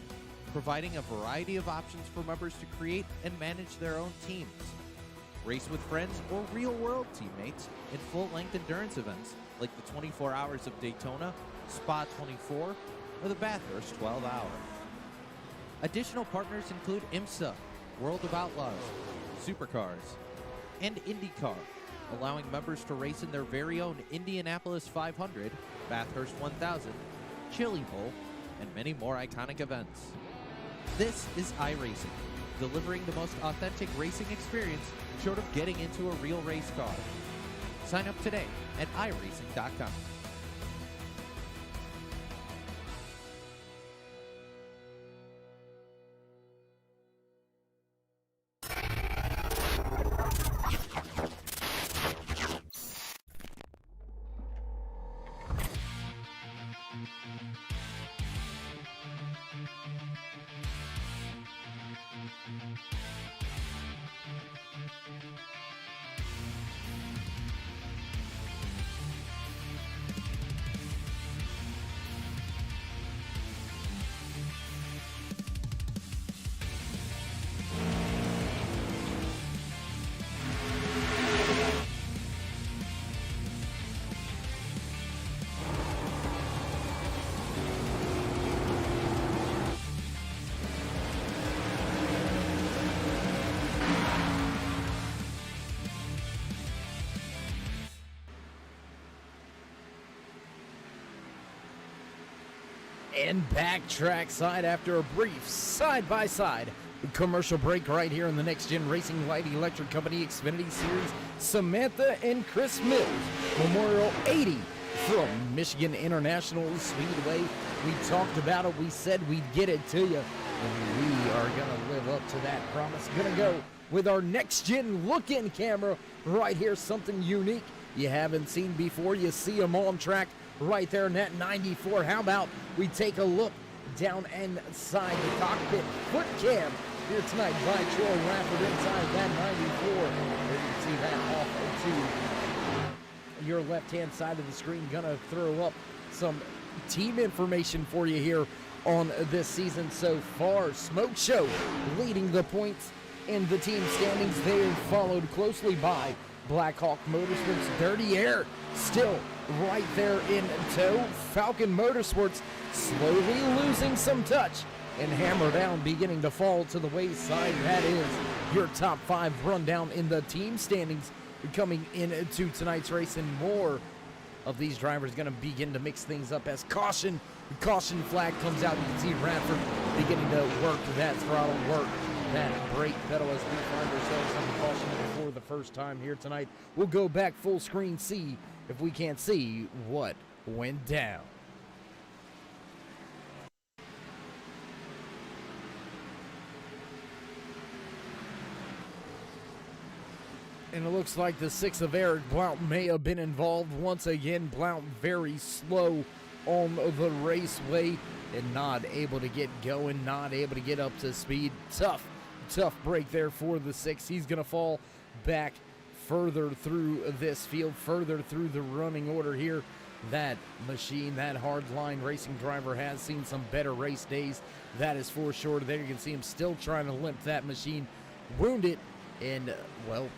providing a variety of options for members to create and manage their own teams. Race with friends or real-world teammates in full-length endurance events like the 24 Hours of Daytona, Spa 24, or the Bathurst 12 Hour. Additional partners include IMSA, World of Outlaws, Supercars, and IndyCar, allowing members to race in their very own Indianapolis 500, Bathurst 1000, Chili Bowl, and many more iconic events. This is iRacing, delivering the most authentic racing experience short of getting into a real race car. Sign up today at iRacing.com. And back trackside after a brief side-by-side commercial break right here in the Next Gen Racing Light Electric Company Xfinity Series. Samantha and Chris Mills Memorial 80 from Michigan International Speedway. We talked about it. We said we'd get it to you. And we are going to live up to that promise. Going to go with our Next Gen look-in camera right here. Something unique you haven't seen before. You see them on track right there in that 94. How about we take a look down inside the cockpit foot cam here tonight by Troy Rafford inside that 94. There you can see that off to your left-hand side of the screen. Gonna throw up some team information for you here on this season so far. Smoke Show leading the points in the team standings. They are followed closely by Blackhawk Motorsports. Dirty Air still right there in tow. Falcon Motorsports slowly losing some touch, and Hammer Down beginning to fall to the wayside. That is your top 5 rundown in the team standings coming into tonight's race, and more of these drivers going to begin to mix things up as caution flag comes out. You can see Radford beginning to work that throttle, work that brake pedal as we find ourselves on caution for the first time here tonight. We'll go back full screen, see if we can't see what went down. And it looks like the 6 of Eric Blount may have been involved once again. Blount very slow on the raceway and not able to get going, not able to get up to speed. Tough break there for the 6. He's going to fall back further through this field, further through the running order here. That machine, that hardline racing driver has seen some better race days. That is for sure. There you can see him still trying to limp that machine. Wounded and, well,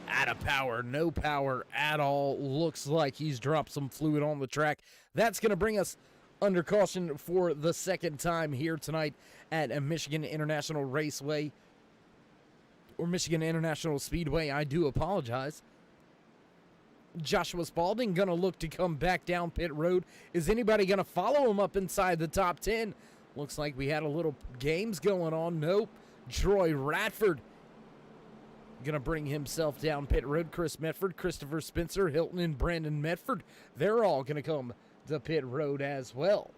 out of power, no power at all. Looks like he's dropped some fluid on the track. That's going to bring us under caution for the second time here tonight at Michigan International Raceway, or Michigan International Speedway. I do apologize. Joshua Spalding going to look to come back down pit road. Is anybody going to follow him up inside the top 10? Looks like we had a little games going on. Nope. Troy Radford going to bring himself down pit road. Chris Medford, Christopher Spencer, Hilton, and Brandon Medford, they're all going to come to pit road as well.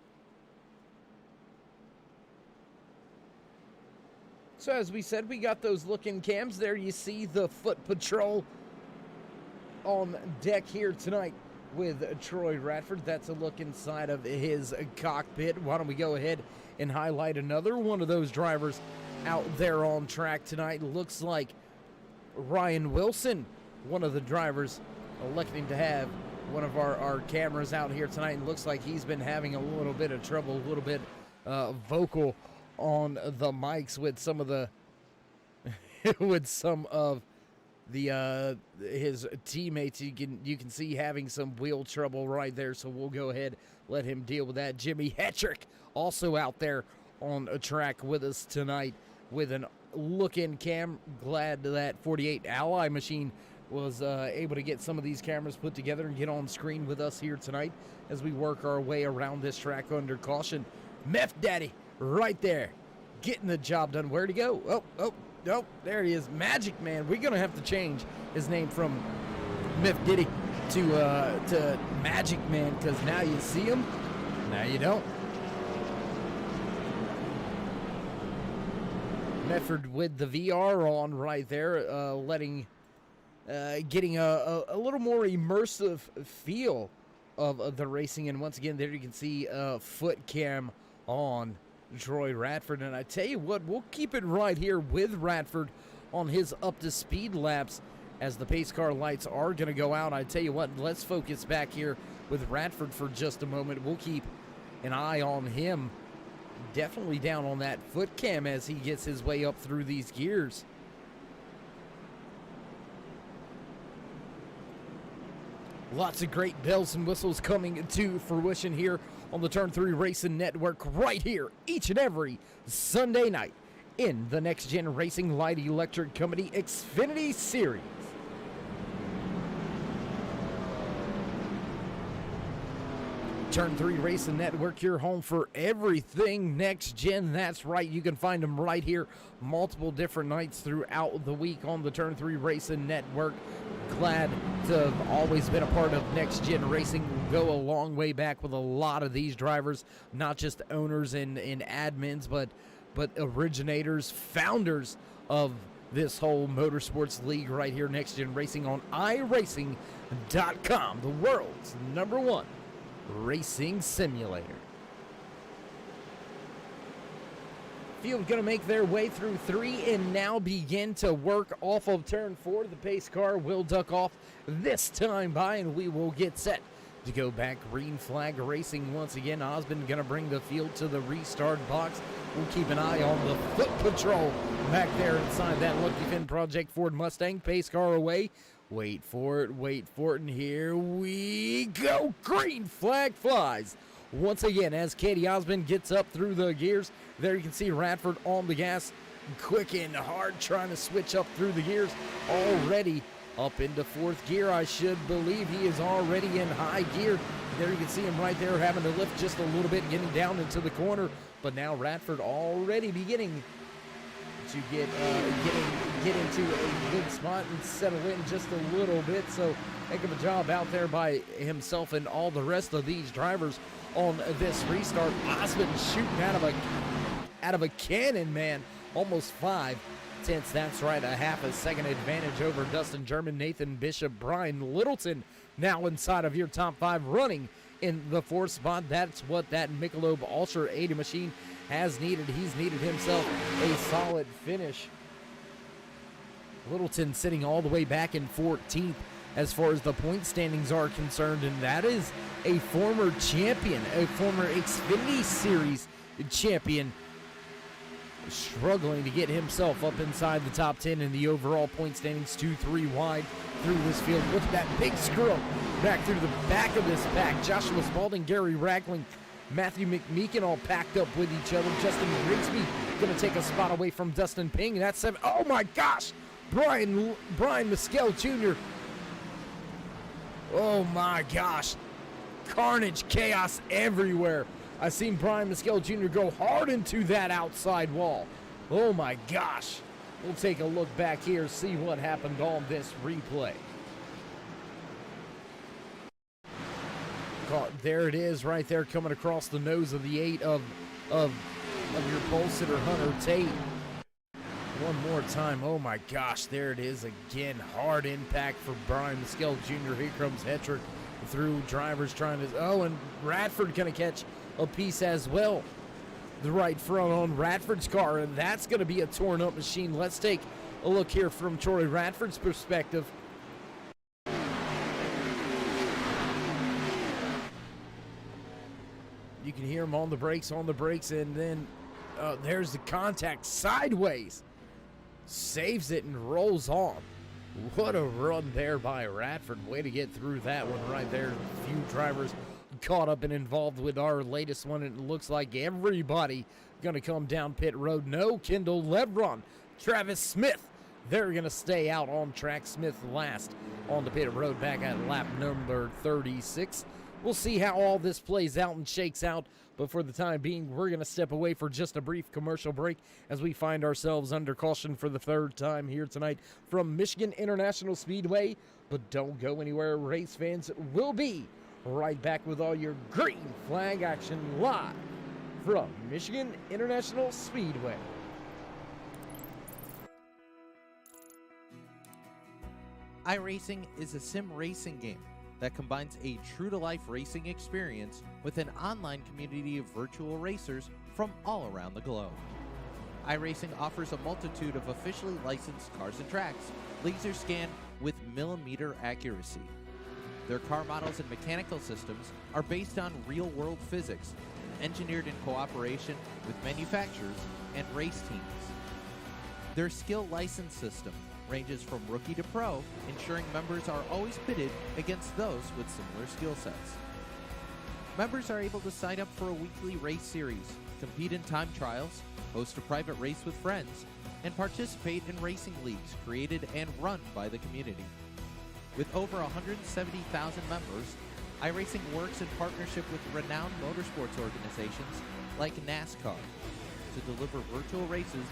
So as we said, we got those look-in cams there. You see the foot patrol on deck here tonight with Troy Radford. That's a look inside of his cockpit. Why don't we go ahead and highlight another one of those drivers out there on track tonight. Looks like Ryan Wilson, one of the drivers, electing to have one of our cameras out here tonight. And looks like he's been having a little bit of trouble, a little bit vocal on the mics with some of the his teammates. You can see having some wheel trouble right there, so we'll go ahead, let him deal with that. Jimmy Hetrick also out there on a track with us tonight with an look-in cam. Glad that 48 Ally machine was able to get some of these cameras put together and get on screen with us here tonight as we work our way around this track under caution. Meth Daddy right there getting the job done. Where'd he go? Oh, there he is. Magic Man. We're gonna have to change his name from Meth Diddy to Magic Man, because now you see him, now you don't. Medford with the VR on right there, getting a little more immersive feel of the racing. And once again, there you can see foot cam on Troy Radford. And I tell you what, we'll keep it right here with Radford on his up to speed laps as the pace car lights are going to go out. I tell you what, let's focus back here with Radford for just a moment. We'll keep an eye on him, definitely down on that foot cam as he gets his way up through these gears. Lots of great bells and whistles coming to fruition here on the Turn 3 Racing Network right here each and every Sunday night in the Next Gen Racing Light Electric Company Xfinity Series. Turn 3 Racing Network, your home for everything next gen. That's right, you can find them right here multiple different nights throughout the week on the Turn 3 Racing Network. Glad to have always been a part of Next Gen Racing. Go a long way back with a lot of these drivers, not just owners and admins, but originators, founders of this whole motorsports league right here, Next Gen Racing on iRacing.com, the world's #1 racing simulator. Field going to make their way through 3 and now begin to work off of turn 4. The pace car will duck off this time by, and we will get set to go back. Green flag racing once again. Osmond going to bring the field to the restart box. We'll keep an eye on the foot patrol back there inside that Lucky Finn Project Ford Mustang. Pace car away. Wait for it, and here we go. Green flag flies once again as Katie Osmond gets up through the gears. There you can see Radford on the gas, quick and hard, trying to switch up through the gears. Already up into 4th gear, I should believe. He is already in high gear. There you can see him right there having to lift just a little bit, getting down into the corner. But now Radford already beginning to get into a good spot and settle in just a little bit. So heck of a job out there by himself and all the rest of these drivers on this restart. Osmond shooting out of a cannon, man. Almost 5 tenths. That's right, a half a second advantage over Dustin German, Nathan Bishop, Brian Littleton now inside of your top 5, running in the 4th spot. That's what that Michelob Ultra 80 machine has needed. He's needed himself a solid finish. Littleton sitting all the way back in 14th as far as the point standings are concerned, and that is a former champion, a former Xfinity Series champion, struggling to get himself up inside the top 10 in the overall point standings, 2-3 wide through this field. Look at that big scrum back through the back of this pack. Joshua Spalding, Gary Rackling, Matthew McMeekin all packed up with each other. Justin Grigsby going to take a spot away from Dustin Ping. That's 7. Oh my gosh! Brian Mescal Jr. Oh my gosh. Carnage, chaos everywhere. I seen Brian Mescal Jr. go hard into that outside wall. Oh my gosh. We'll take a look back here, see what happened on this replay. There it is right there, coming across the nose of the 8 of your pole sitter, Hunter Tate. One more time. Oh my gosh, there it is again. Hard impact for Brian Mescal Jr. Here comes Hetrick through, drivers trying to, and Radford gonna catch a piece as well. The right front on Radford's car, and that's gonna be a torn up machine. Let's take a look here from Troy Radford's perspective. You can hear him on the brakes, and then there's the contact sideways. Saves it and rolls on. What a run there by Radford. Way to get through that one right there. A few drivers caught up and involved with our latest one. It looks like everybody going to come down pit road. No, Kendall Lebron, Travis Smith, they're going to stay out on track. Smith last on the pit road back at lap number 36. We'll see how all this plays out and shakes out, but for the time being, we're going to step away for just a brief commercial break as we find ourselves under caution for the 3rd time here tonight from Michigan International Speedway. But don't go anywhere, race fans. We'll be right back with all your green flag action live from Michigan International Speedway. iRacing is a sim racing game that combines a true-to-life racing experience with an online community of virtual racers from all around the globe. iRacing offers a multitude of officially licensed cars and tracks, laser scanned with millimeter accuracy. Their car models and mechanical systems are based on real-world physics, engineered in cooperation with manufacturers and race teams. Their skill license system ranges from rookie to pro, ensuring members are always pitted against those with similar skill sets. Members are able to sign up for a weekly race series, compete in time trials, host a private race with friends, and participate in racing leagues created and run by the community. With over 170,000 members, iRacing works in partnership with renowned motorsports organizations like NASCAR to deliver virtual races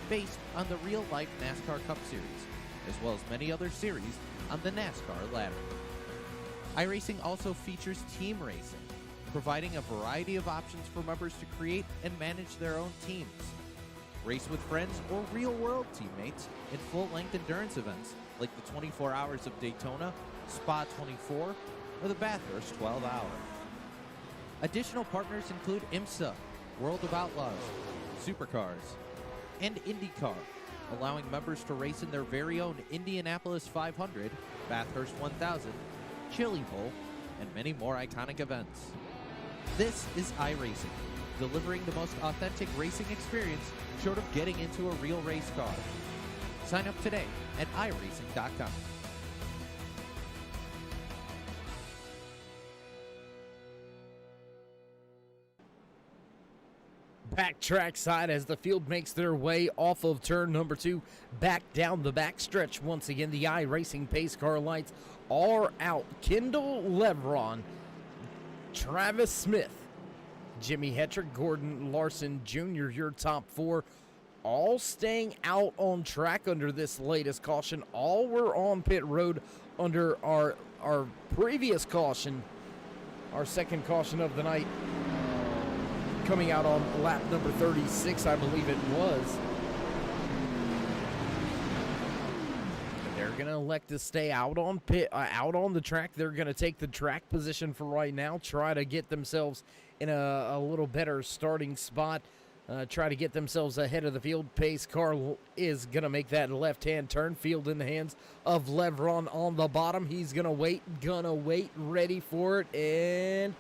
based on the real-life NASCAR Cup Series, as well as many other series on the NASCAR ladder. iRacing also features team racing, providing a variety of options for members to create and manage their own teams, race with friends or real-world teammates in full-length endurance events like the 24 Hours of Daytona, Spa 24, or the Bathurst 12 Hour. Additional partners include IMSA, World of Outlaws, Supercars, and IndyCar, allowing members to race in their very own Indianapolis 500, Bathurst 1000, Chili Bowl, and many more iconic events. This is iRacing, delivering the most authentic racing experience short of getting into a real race car. Sign up today at iRacing.com. Back track side as the field makes their way off of turn number 2, back down the back stretch. Once again, the iRacing pace car lights are out. Kendall Levron, Travis Smith, Jimmy Hetrick, Gordon Larson Jr., your top 4, all staying out on track under this latest caution. All were on pit road under our previous caution, our second caution of the night, coming out on lap number 36, I believe it was. They're going to elect to stay out on out on the track. They're going to take the track position for right now, try to get themselves in a little better starting spot, try to get themselves ahead of the field. Pace car is going to make that left-hand turn. Field in the hands of Levron on the bottom. He's going to wait, ready for it, and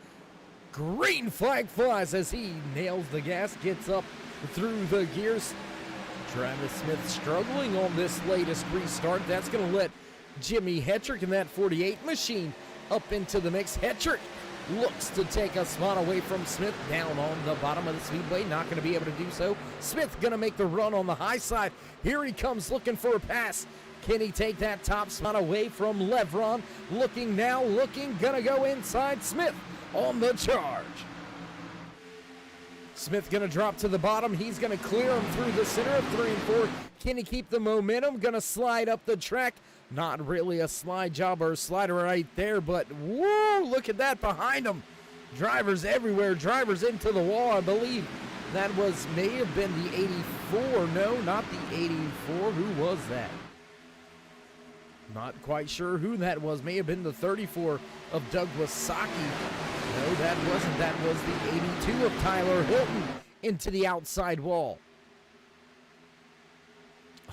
green flag flies as he nails the gas, gets up through the gears. Travis Smith struggling on this latest restart. That's going to let Jimmy Hetrick in that 48 machine up into the mix. Hetrick looks to take a spot away from Smith down on the bottom of the speedway. Not going to be able to do so. Smith going to make the run on the high side. Here he comes looking for a pass. Can he take that top spot away from Levron? Looking, going to go inside. Smith on the charge. Smith going to drop to the bottom. He's going to clear him through the center of 3 and 4. Can he keep the momentum? Going to slide up the track. Not really a slide job or a slider right there, but whoa, look at that behind him. Drivers everywhere, drivers into the wall. I believe that may have been the 84. No, not the 84. Who was that? Not quite sure who that was. May have been the 34 of Douglas Saki. No, that wasn't. That was the 82 of Tyler Hilton into the outside wall.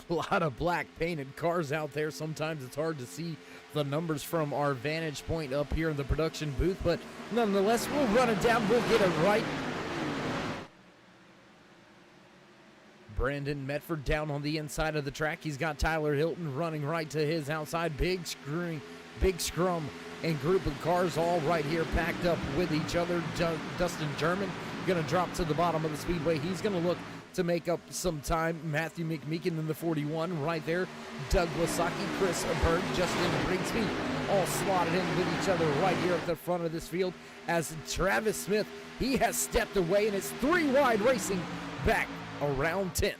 A lot of black painted cars out there. Sometimes it's hard to see the numbers from our vantage point up here in the production booth, but nonetheless, we'll run it down. We'll get it right. Brandon Medford down on the inside of the track. He's got Tyler Hilton running right to his outside. Big scrum and group of cars all right here packed up with each other. Dustin German going to drop to the bottom of the speedway. He's going to look to make up some time. Matthew McMeekin in the 41 right there. Doug Wasaki, Chris Berg, Justin Brigsby all slotted in with each other right here at the front of this field as Travis Smith, he has stepped away and it's 3 wide racing back around 10th.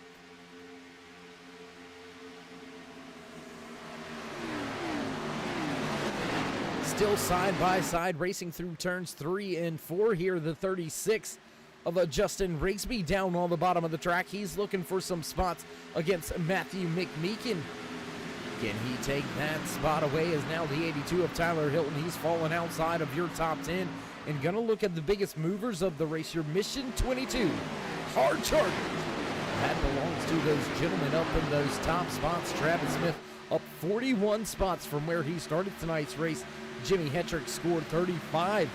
Still side by side racing through turns 3 and 4 here. The 36 of Justin Rigsby down on the bottom of the track. He's looking for some spots against Matthew McMeekin. Can he take that spot away? Is now the 82 of Tyler Hilton. He's fallen outside of your top 10 and gonna look at the biggest movers of the race. Your Mission 22 Hard Charger. That belongs to those gentlemen up in those top spots. Travis Smith up 41 spots from where he started tonight's race. Jimmy Hetrick scored 35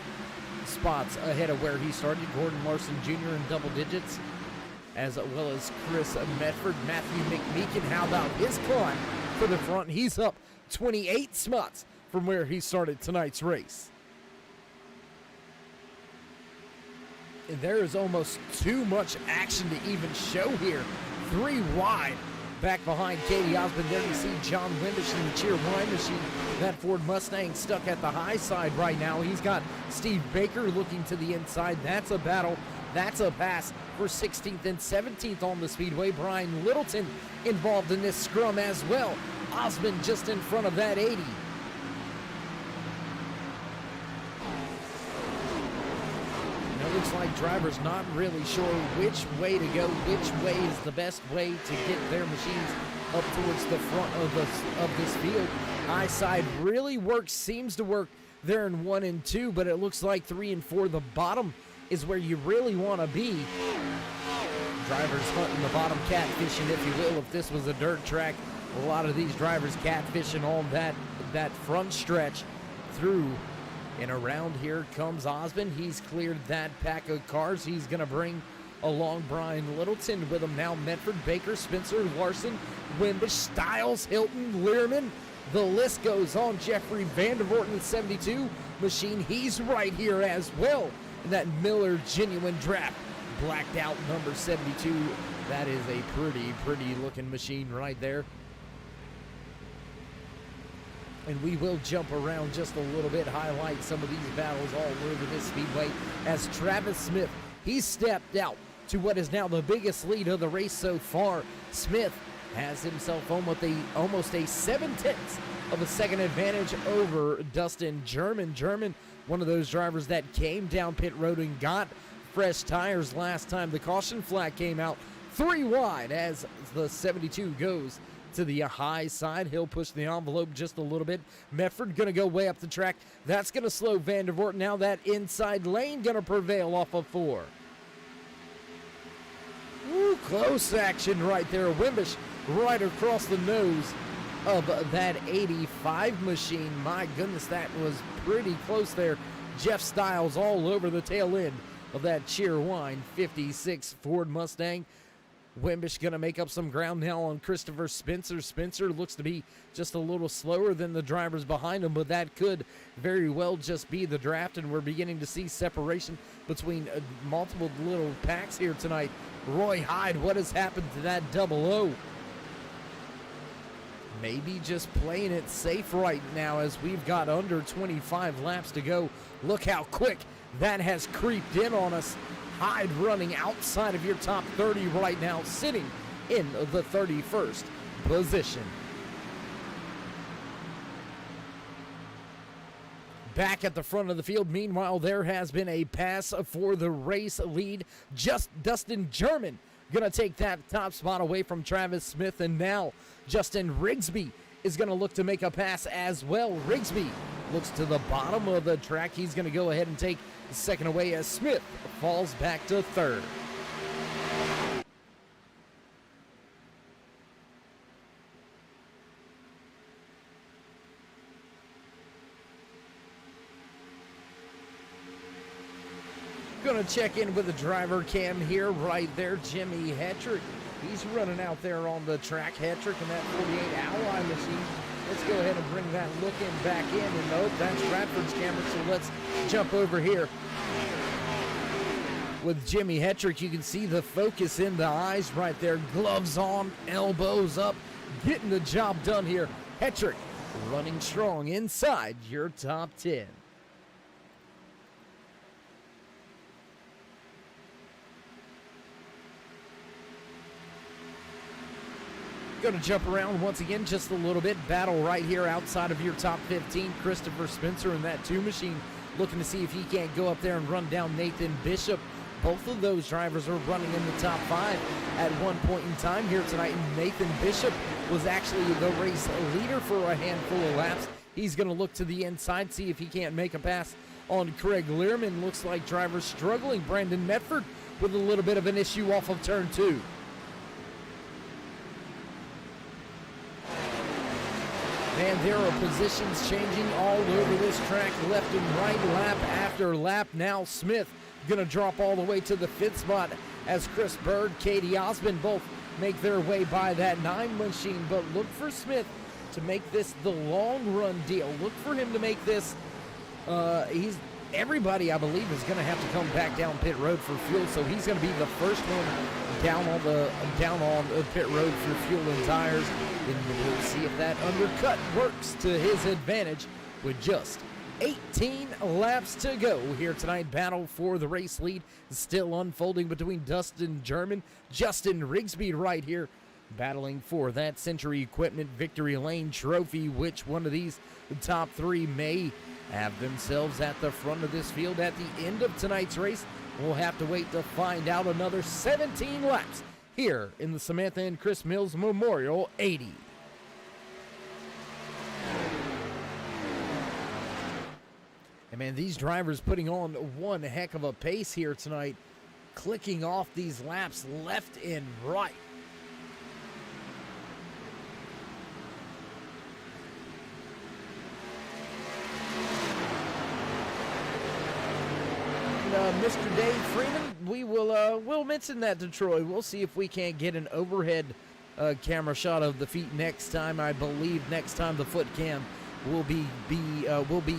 spots ahead of where he started. Gordon Larson Jr. in double digits, as well as Chris Medford. Matthew McMeekin, how about his climb for the front? He's up 28 spots from where he started tonight's race. And there is almost too much action to even show here. 3 wide Back behind Katie Osmond, there you see John Wimbish in the Cheer 1 machine. That Ford Mustang stuck at the high side right now. He's got Steve Baker looking to the inside. That's a battle. That's a pass for 16th and 17th on the speedway. Brian Littleton involved in this scrum as well. Osmond just in front of that 80. It looks like drivers not really sure which way to go, which way is the best way to get their machines up towards the front of this field. High side really works, seems to work there in 1 and 2, but it looks like 3 and 4, the bottom is where you really want to be. Drivers hunting the bottom, catfishing, if you will. If this was a dirt track, a lot of these drivers catfishing on that front stretch through. And around here comes Osmond. He's cleared that pack of cars. He's going to bring along Brian Littleton with him now. Medford, Baker, Spencer, Larson, Wimbish, Stiles, Hilton, Learman. The list goes on. Jeffrey Vandervoort in the 72 machine. He's right here as well. And that Miller Genuine Draft blacked out number 72. That is a pretty looking machine right there. And we will jump around just a little bit, highlight some of these battles all over this speedway as Travis Smith, he stepped out to what is now the biggest lead of the race so far. Smith has himself almost a 7/10 of a second advantage over Dustin German. German, one of those drivers that came down pit road and got fresh tires last time the caution flag came out. 3 wide as the 72 goes to the high side. He'll push the envelope just a little bit. Medford gonna go way up the track. That's gonna slow Vandervoort. Now that inside lane gonna prevail off of 4. Ooh, close action right there. Wimbish right across the nose of that 85 machine. My goodness, that was pretty close there. Jeff Stiles all over the tail end of that Cheerwine 56 Ford Mustang. Wimbish going to make up some ground now on Christopher Spencer. Spencer looks to be just a little slower than the drivers behind him, but that could very well just be the draft, and we're beginning to see separation between multiple little packs here tonight. Roy Hyde, what has happened to that 00? Maybe just playing it safe right now as we've got under 25 laps to go. Look how quick that has creeped in on us. Hyde running outside of your top 30 right now, sitting in the 31st position. Back at the front of the field, meanwhile, there has been a pass for the race lead. Just Dustin German gonna take that top spot away from Travis Smith, and now Justin Rigsby is gonna look to make a pass as well. Rigsby looks to the bottom of the track. He's gonna go ahead and take the second away as Smith falls back to third. Gonna check in with the driver cam here, right there, Jimmy Hetrick. He's running out there on the track. Hetrick and that 48 Ally machine. Let's go ahead and bring that look in back in, and nope, that's Bradford's camera, so let's jump over here. With Jimmy Hetrick, you can see the focus in the eyes right there. Gloves on, elbows up, getting the job done here. Hetrick running strong inside your top 10. Going to jump around once again just a little bit. Battle right here outside of your top 15. Christopher Spencer in that 2 machine looking to see if he can't go up there and run down Nathan Bishop. Both of those drivers are running in the top 5 at one point in time here tonight. And Nathan Bishop was actually the race leader for a handful of laps. He's going to look to the inside, see if he can't make a pass on Craig Learman. Looks like drivers struggling. Brandon Medford with a little bit of an issue off of turn 2. And there are positions changing all over this track, left and right, lap after lap. Now Smith gonna drop all the way to the 5th spot as Chris Bird, Katie Osmond both make their way by that 9 machine. But look for Smith to make this the long run deal. Look for him to make this, everybody, I believe, is going to have to come back down pit road for fuel. So he's going to be the first one down on pit road for fuel and tires. And we'll see if that undercut works to his advantage with just 18 laps to go here tonight. Battle for the race lead still unfolding between Justin Rigsby right here, battling for that Century Equipment Victory Lane trophy. Which one of these top three may have themselves at the front of this field at the end of tonight's race? We'll have to wait to find out. Another 17 laps here in the Samantha and Chris Mills Memorial 80. And man, these drivers putting on one heck of a pace here tonight, clicking off these laps left and right. Mr. Dave Freeman, we'll mention that to Troy. We'll see if we can't get an overhead camera shot of the feet next time. I believe next time the foot cam will be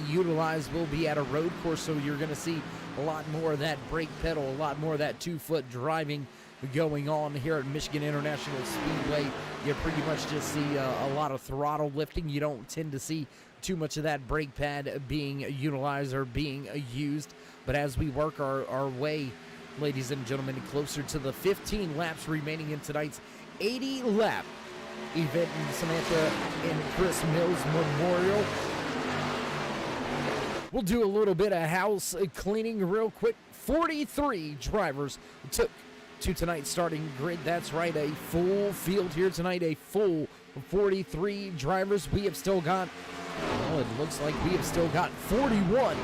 utilized. Will be at a road course, so you're going to see a lot more of that brake pedal, a lot more of that 2-foot driving going on here at Michigan International Speedway. You pretty much just see a lot of throttle lifting. You don't tend to see too much of that brake pad being utilized or being used. But as we work our way, ladies and gentlemen, closer to the 15 laps remaining in tonight's 80-lap event in Samantha and Chris Mills Memorial, we'll do a little bit of house cleaning real quick. 43 drivers took to tonight's starting grid. That's right, a full field here tonight, a full 43 drivers. We have still got, well, it looks like we have still got 41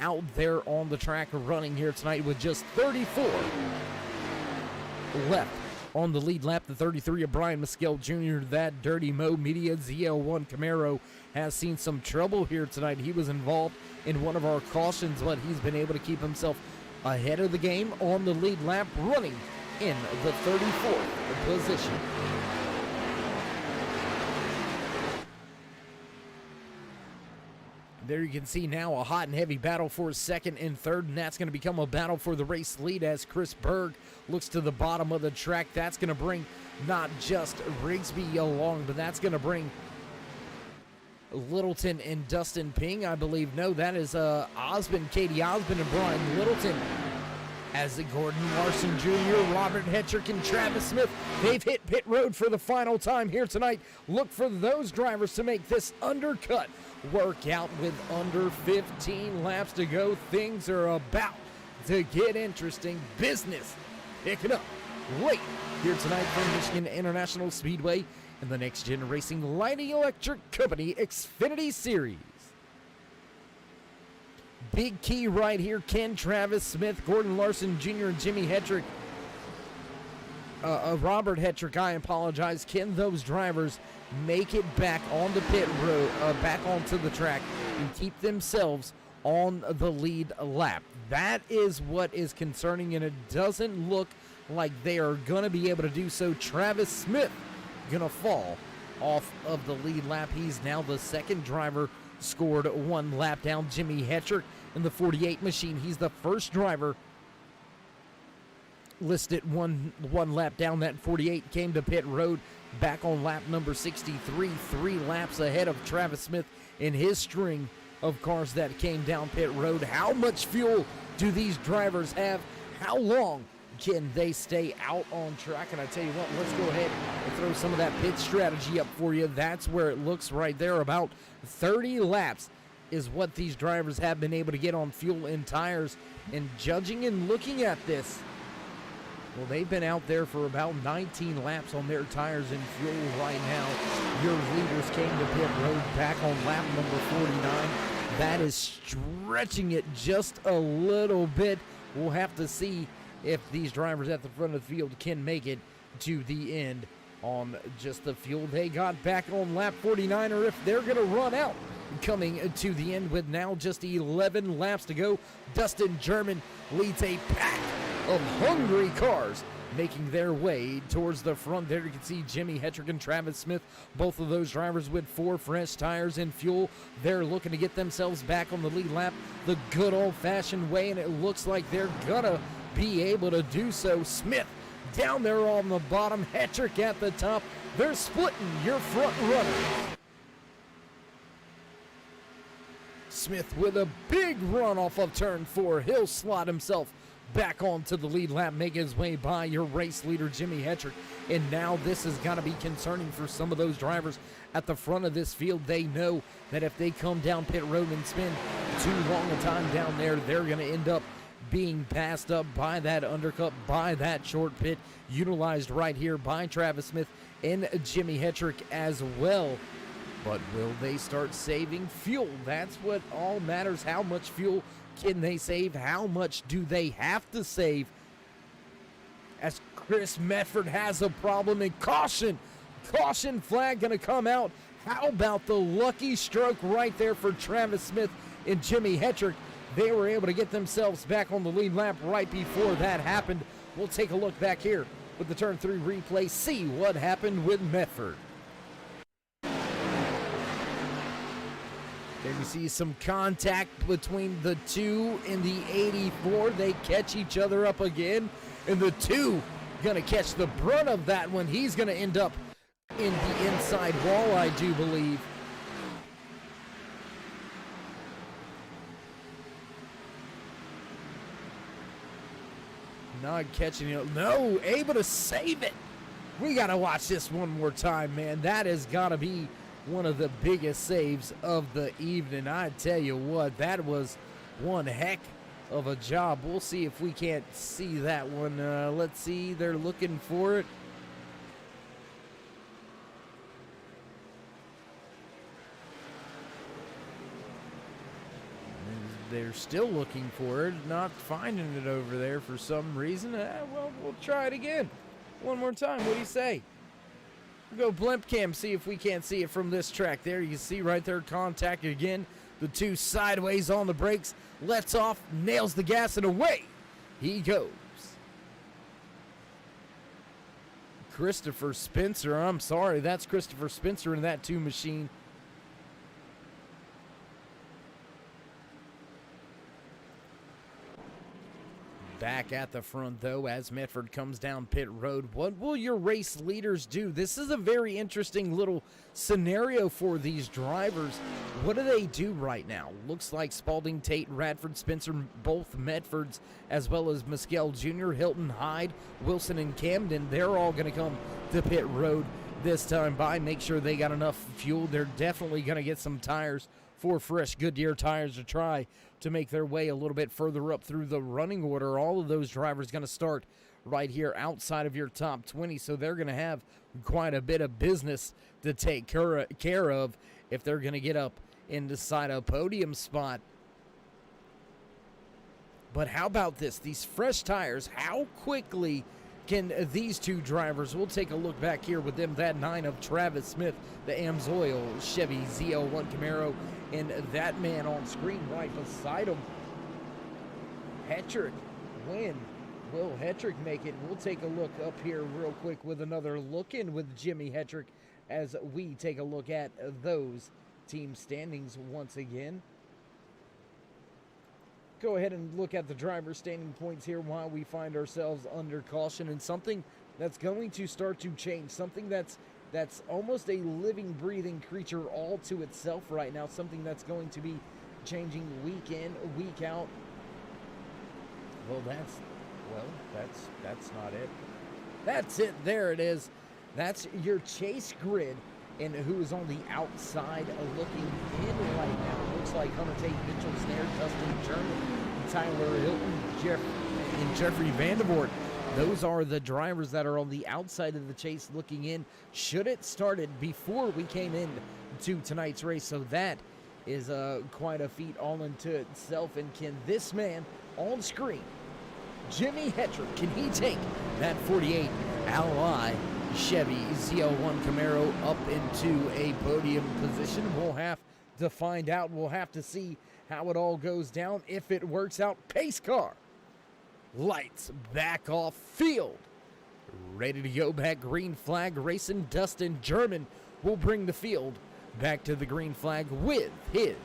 out there on the track running here tonight, with just 34 left on the lead lap. The 33 of Brian Mescal Jr., that Dirty Mo Media ZL1 Camaro, has seen some trouble here tonight. He was involved in one of our cautions, but he's been able to keep himself ahead of the game on the lead lap, running in the 34th position. There you can see now a hot and heavy battle for second and third, and that's going to become a battle for the race lead as Chris Berg looks to the bottom of the track. That's going to bring not just Rigsby along, but that's going to bring Littleton and Dustin Ping, I believe. No, that is Katie Osmond and Brian Littleton. As the Gordon Larson Jr., Robert Hetrick, and Travis Smith, they've hit pit road for the final time here tonight. Look for those drivers to make this undercut work out. With under 15 laps to go, things are about to get interesting. Business picking up late here tonight from Michigan International Speedway and the Next Gen Racing Lighting Electric Company Xfinity Series. Big key right here, Ken Travis Smith, Gordon Larson Jr., and Jimmy Hetrick. Robert Hetrick, I apologize. Can those drivers make it back on the pit road, back onto the track, and keep themselves on the lead lap? That is what is concerning, and it doesn't look like they are going to be able to do so. Travis Smith going to fall off of the lead lap. He's now the second driver scored one lap down. Jimmy Hetrick in the 48 machine, he's the first driver listed one lap down. That 48 came to pit road back on lap number 63, 3 laps ahead of Travis Smith in his string of cars that came down pit road. How much fuel do these drivers have? How long can they stay out on track? And I tell you what, let's go ahead and throw some of that pit strategy up for you. That's where it looks right there. About 30 laps is what these drivers have been able to get on fuel and tires. And judging and looking at this, well, they've been out there for about 19 laps on their tires and fuel right now. Your leaders came to pit road back on lap number 49. That is stretching it just a little bit. We'll have to see if these drivers at the front of the field can make it to the end on just the fuel they got back on lap 49, or if they're going to run out coming to the end with now just 11 laps to go. Dustin German leads a pack of hungry cars making their way towards the front. There you can see Jimmy Hetrick and Travis Smith, both of those drivers with 4 fresh tires and fuel. They're looking to get themselves back on the lead lap the good old-fashioned way, and it looks like they're gonna be able to do so. Smith down there on the bottom, Hetrick at the top. They're splitting your front runner. Smith with a big run off of turn 4. He'll slot himself back onto the lead lap, make his way by your race leader, Jimmy Hetrick. And now this is going to be concerning for some of those drivers at the front of this field. They know that if they come down pit road and spend too long a time down there, they're going to end up being passed up by that undercut, by that short pit, utilized right here by Travis Smith and Jimmy Hetrick as well. But will they start saving fuel? That's what all matters. How much fuel can they save? How much do they have to save? As Chris Medford has a problem, and caution flag gonna come out. How about the lucky stroke right there for Travis Smith and Jimmy Hetrick? They were able to get themselves back on the lead lap right before that happened. We'll take a look back here with the turn 3 replay, see what happened with Medford. There you see some contact between the 2 and the 84. They catch each other up again, and the 2 gonna catch the brunt of that one. He's gonna end up in the inside wall, I do believe. Not catching it. No, able to save it. We gotta watch this one more time, man. That has gotta be one of the biggest saves of the evening. I tell you what, that was one heck of a job. We'll see if we can't see that one. Let's see, they're looking for it. They're still looking for it, not finding it over there for some reason. Well, we'll try it again. One more time, what do you say? We'll go blimp cam, see if we can't see it from this track. There you can see right there, contact again. The 2 sideways on the brakes, lets off, nails the gas, and away he goes. Christopher Spencer, I'm sorry, that's Christopher Spencer in that 2 machine. Back at the front, though, as Medford comes down pit road. What will your race leaders do? This is a very interesting little scenario for these drivers. What do they do right now? Looks like Spalding, Tate, Radford, Spencer, both Medfords, as well as Mescal Jr., Hilton, Hyde, Wilson, and Camden. They're all going to come to pit road this time by. Make sure they got enough fuel. They're definitely going to get some tires, 4 fresh Goodyear tires, to try to make their way a little bit further up through the running order. All of those drivers going to start right here outside of your top 20, so they're going to have quite a bit of business to take care of if they're going to get up and decide a podium spot. But how about this? These fresh tires, how quickly can these 2 drivers, we'll take a look back here with them, that 9 of Travis Smith, the Amsoil Chevy ZL1 Camaro, and that man on screen right beside him, Hetrick. When will Hetrick make it? We'll take a look up here real quick with another look in with Jimmy Hetrick as we take a look at those team standings once again. Go ahead and look at the driver standing points here while we find ourselves under caution, and something that's going to start to change, something that's almost a living, breathing creature all to itself right now, something that's going to be changing week in, week out. Well, that's not it. That's it. There it is. That's your chase grid, and who is on the outside looking in right now. Looks like Hunter Tate, Mitchell Snare, Dustin German, Tyler Hilton, and Jeffrey Vandervoort. Those are the drivers that are on the outside of the chase looking in. Should it started before we came in to tonight's race, so that is quite a feat all into itself. And can this man on screen, Jimmy Hetrick, can he take that 48 L.E.C Chevy ZL1 Camaro up into a podium position? We'll have to find out. We'll have to see how it all goes down. If it works out, pace car, lights back off field. ready to go back. Green flag racing. Dustin German will bring the field back to the green flag with his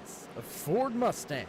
Ford Mustang.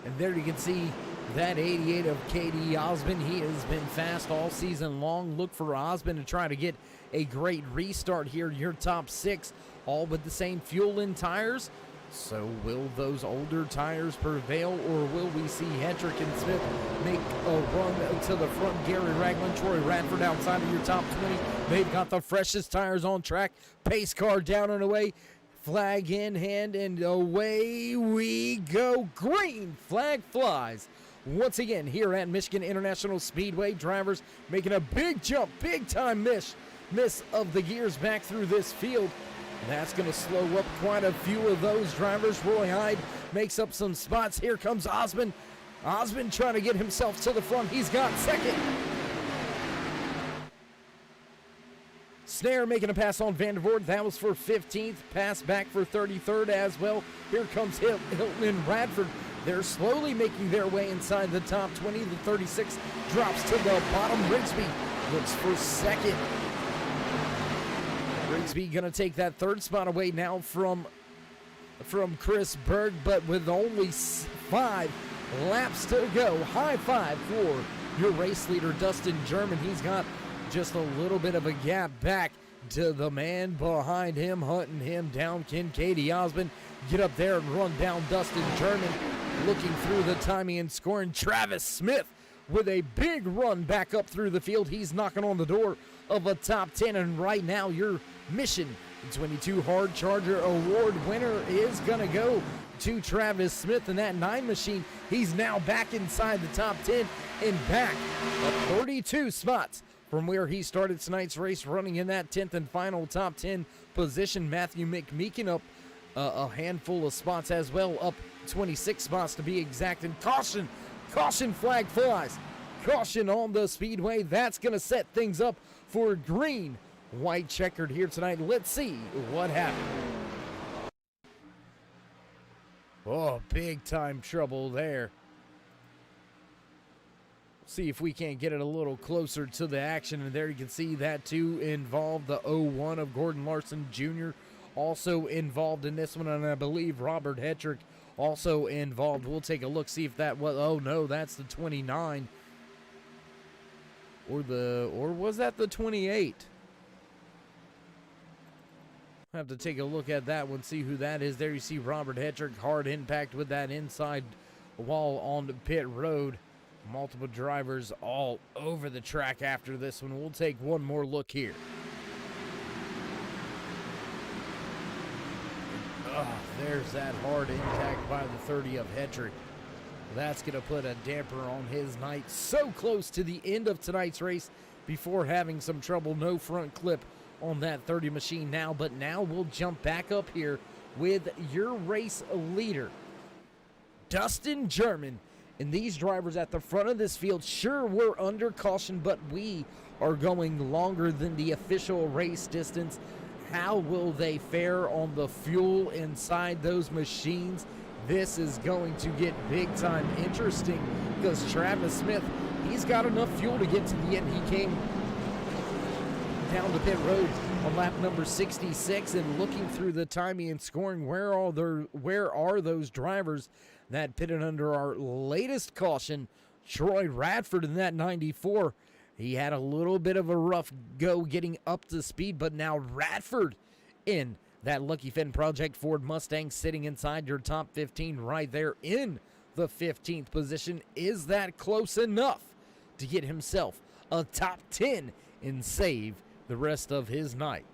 And there you can see that 88 of Katie Osmond. He has been fast all season long. Look for Osmond to try to get a great restart here. Your top 6, all with the same fuel and tires. So will those older tires prevail, or will we see Hedrick and Smith make a run to the front? Gary Ragland, Troy Radford outside of your top 20. They've got the freshest tires on track. Pace car down and away. Flag in hand, and away we go. Green flag flies once again here at Michigan International Speedway. Drivers making a big jump, big time miss of the gears back through this field. That's going to slow up quite a few of those drivers. Roy Hyde makes up some spots. Here comes Osmond. Osmond trying to get himself to the front. He's got second. Snare making a pass on Vandervoort. That was for 15th. Pass back for 33rd as well. Here comes Hilton and Radford. They're slowly making their way inside the top 20. The 36 drops to the bottom. Rigsby looks for second. Rigsby going to take that third spot away now from Chris Berg, but with only 5 laps to go. High five for your race leader, Dustin German. He's got just a little bit of a gap back to the man behind him, hunting him down. Can Katie Osmond get up there and run down Dustin German? Looking through the timing and scoring. Travis Smith with a big run back up through the field. He's knocking on the door of a top 10, and right now your Mission 22 Hard Charger Award winner is going to go to Travis Smith in that 9 machine. He's now back inside the top 10 and back up 32 spots from where he started tonight's race, running in that 10th and final top 10 position. Matthew McMeekin up a handful of spots as well, up 26 spots to be exact. And caution flag flies. Caution on the speedway. That's going to set things up for green, white checkered here tonight. Let's see what happened. Oh, big time trouble there. See if we can't get it a little closer to the action. And there you can see that too involved the 01 of Gordon Larson Jr. also involved in this one. And I believe Robert Hetrick also involved. We'll take a look, see if that was, oh no, that's the 29. Or was that the 28? I'll have to take a look at that one, see who that is. There you see Robert Hetrick, hard impact with that inside wall on the pit road. Multiple drivers all over the track after this one. We'll take one more look here. There's that hard impact by the 30 of Hetrick. That's going to put a damper on his night. So close to the end of tonight's race before having some trouble. No front clip on that 30 machine now, but now we'll jump back up here with your race leader, Dustin German. And these drivers at the front of this field, sure, we're under caution, but we are going longer than the official race distance. How will they fare on the fuel inside those machines? This is going to get big time interesting because Travis Smith, he's got enough fuel to get to the end. He came down the pit road on lap number 66, and looking through the timing and scoring, where are those drivers that pitted under our latest caution? Troy Radford in that 94. He had a little bit of a rough go getting up to speed, but now Radford in that Lucky Finn Project Ford Mustang sitting inside your top 15 right there in the 15th position. Is that close enough to get himself a top 10 and save the rest of his night?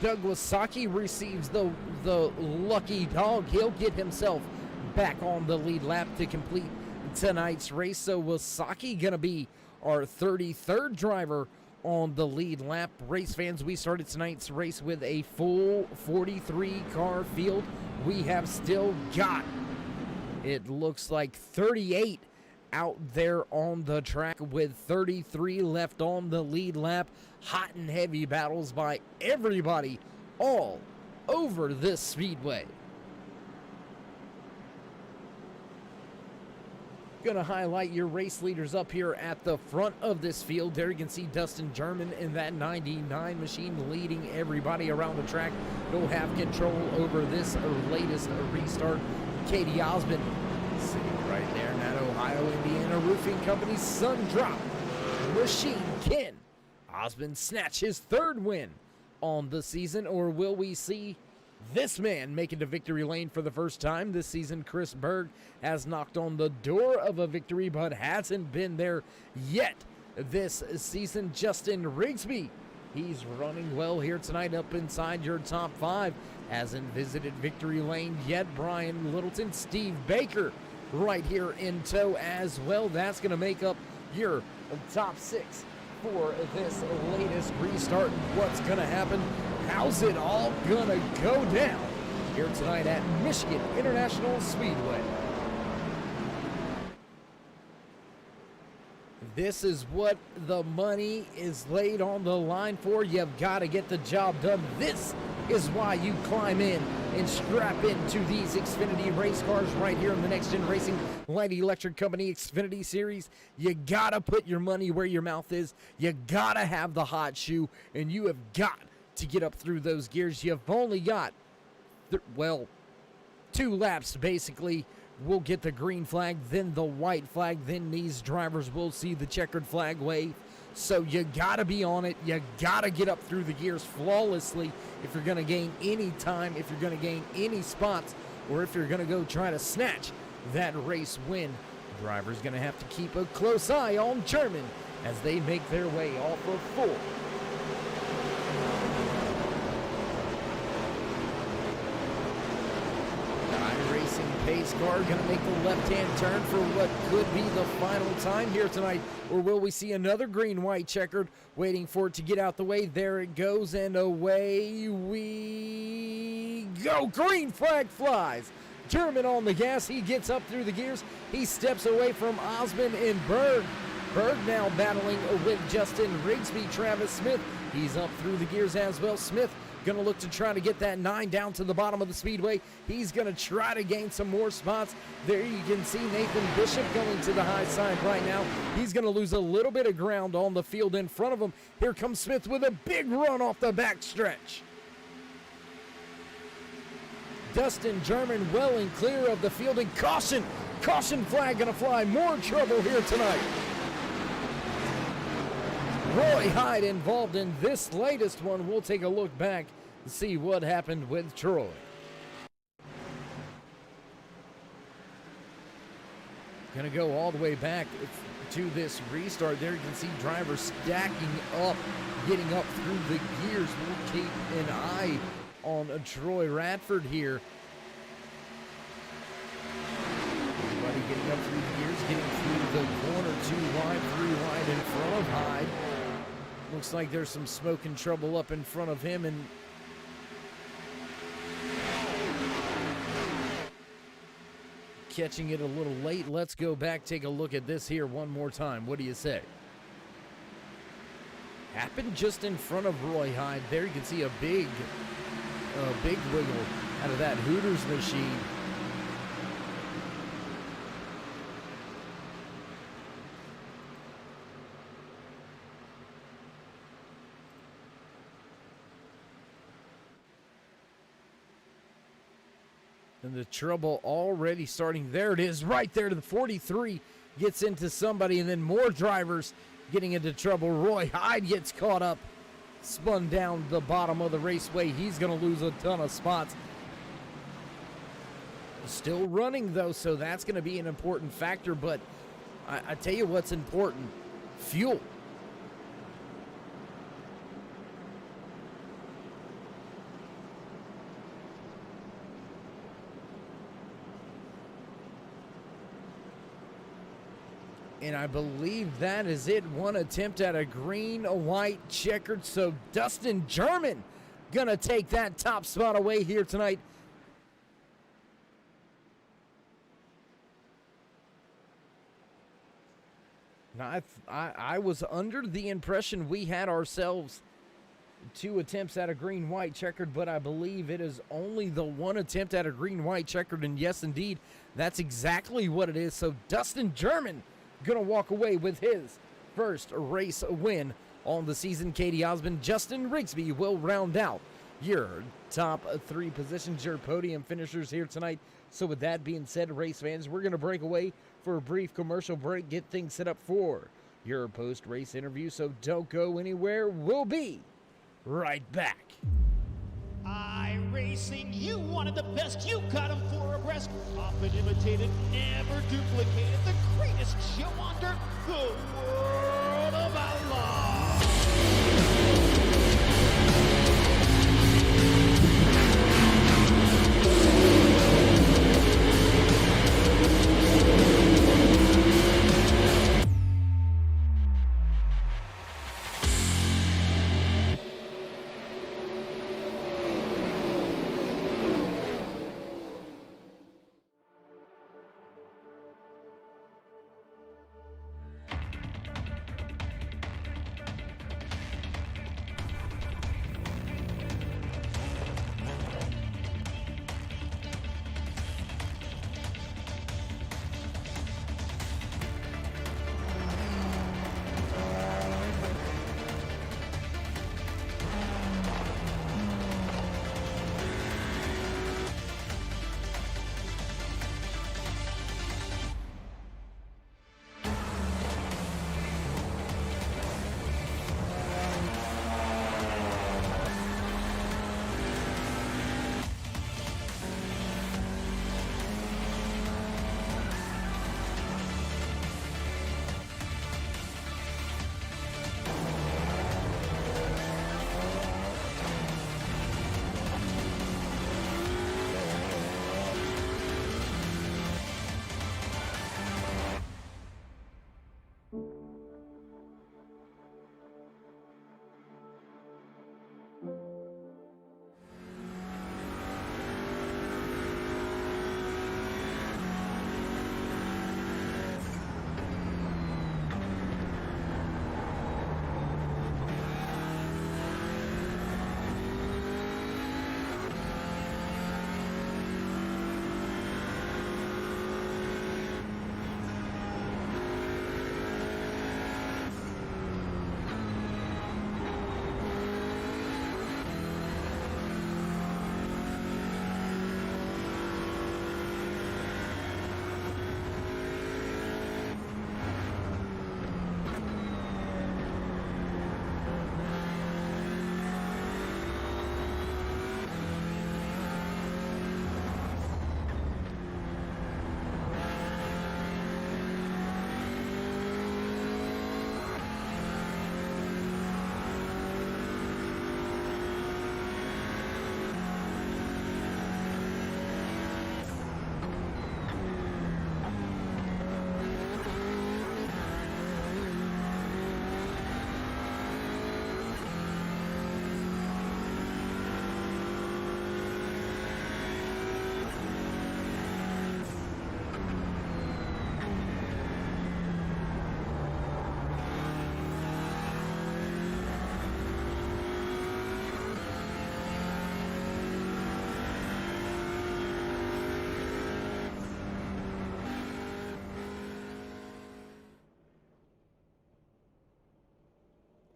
Douglas Saki receives the lucky dog. He'll get himself back on the lead lap to complete tonight's race. So Wasaki going to be our 33rd driver on the lead lap. Race fans, we started tonight's race with a full 43 car field. We have still got, it looks like 38 out there on the track with 33 left on the lead lap. Hot and heavy battles by everybody all over this speedway. Gonna highlight your race leaders up here at the front of this field. There you can see Dustin German in that 99 machine leading everybody around the track. He'll have control over this latest restart. Katie Osmond sitting right there in that Ohio Indiana Roofing Company's Sundrop Machine Ken. Osmond snatch his third win on the season, or will we see this man make it to victory lane for the first time this season? Chris Berg has knocked on the door of a victory but hasn't been there yet this season. Justin Rigsby, he's running well here tonight up inside your top 5. Hasn't visited victory lane yet. Brian Littleton, Steve Baker right here in tow as well. That's going to make up your top 6 for this latest restart. What's going to happen? How's it all gonna go down here tonight at Michigan International Speedway? This is what the money is laid on the line for. You've got to get the job done. This is why you climb in and strap into these Xfinity race cars right here in the Next Gen Racing Light Electric Company Xfinity Series. You got to put your money where your mouth is. You got to have the hot shoe, and you have got to get up through those gears. You've only got, 2 laps basically. We'll get the green flag, then the white flag, then these drivers will see the checkered flag wave. So you gotta be on it. You gotta get up through the gears flawlessly if you're gonna gain any time, if you're gonna gain any spots, or if you're gonna go try to snatch that race win. Driver's gonna have to keep a close eye on German as they make their way off of 4. Pace car gonna make the left-hand turn for what could be the final time here tonight, or will we see another green-white checkered waiting for it to get out the way? There it goes, and away we go. Green flag flies. German on the gas. He gets up through the gears. He steps away from Osmond and Berg. Berg now battling with Justin Rigsby. Travis Smith, he's up through the gears as well. Smith going to look to try to get that 9 down to the bottom of the speedway. He's going to try to gain some more spots. There you can see Nathan Bishop going to the high side right now. He's going to lose a little bit of ground on the field in front of him. Here comes Smith with a big run off the back stretch. Dustin German well and clear of the field, and caution flag going to fly. More trouble here tonight. Roy Hyde involved in this latest one. We'll take a look back to see what happened with Troy. Gonna go all the way back to this restart. There you can see drivers stacking up, getting up through the gears. We'll keep an eye on Troy Radford here. Everybody getting up through the gears, getting through the corner, 2 wide, 3 wide in front of Hyde. Looks like there's some smoke and trouble up in front of him, and catching it a little late. Let's go back, take a look at this here one more time. What do you say? Happened just in front of Roy Hyde. There you can see a big wiggle out of that Hooters machine. And the trouble already starting. There it is, right there to the 43. Gets into somebody, and then more drivers getting into trouble. Roy Hyde gets caught up, spun down the bottom of the raceway. He's going to lose a ton of spots. Still running, though, so that's going to be an important factor. But I tell you what's important, fuel. And I believe that is it. One attempt at a green, a white, checkered. So Dustin German gonna take that top spot away here tonight. Now, I was under the impression we had ourselves 2 attempts at a green, white, checkered, but I believe it is only the 1 attempt at a green, white, checkered. And yes, indeed, that's exactly what it is. So Dustin German gonna walk away with his first race win on the season. Katie Osmond, Justin Rigsby will round out your top 3 positions, your podium finishers here tonight. So with that being said, race fans, we're gonna break away for a brief commercial break, get things set up for your post-race interview. So don't go anywhere. We'll be right back. iRacing, you wanted the best, you got them 4 abreast. Often imitated, never duplicated. The greatest show on dirt, the World of Outlaws.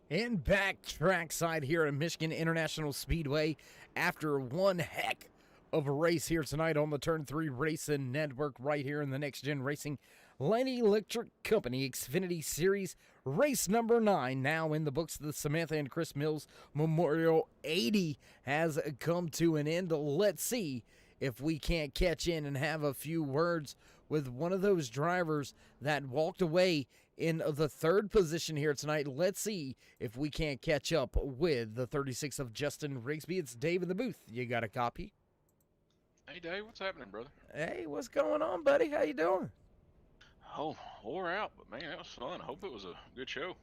And back trackside here at Michigan International Speedway after one heck of a race here tonight on the Turn 3 Racing Network right here in the Next Gen Racing L.E.C Electric Company Xfinity Series. Race number 9 now in the books. The Samantha and Chris Mills Memorial 80 has come to an end. Let's see if we can't catch in and have a few words with one of those drivers that walked away in the 3rd position here tonight. Let's see if we can't catch up with the 36 of Justin Rigsby. It's Dave in the booth. You got a copy? Hey Dave, what's happening, brother? Hey, what's going on, buddy? How you doing? Oh, wore out, but man, that was fun. I hope it was a good show.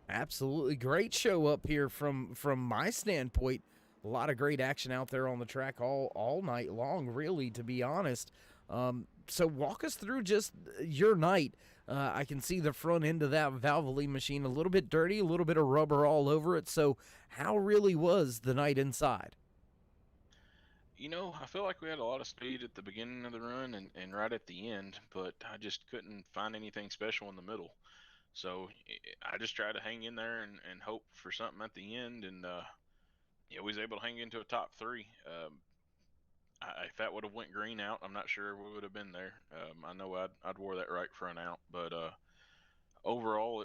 Absolutely great show up here from my standpoint. A lot of great action out there on the track all night long, really, to be honest. So walk us through just your night. I can see the front end of that Valvoline machine a little bit dirty, a little bit of rubber all over it. So how really was the night inside? I feel like we had a lot of speed at the beginning of the run and right at the end, but I just couldn't find anything special in the middle. So I just tried to hang in there and hope for something at the end, and we was able to hang into a top three. If that would have went green out, I'm not sure we would have been there. I know I'd wore that right front out, but overall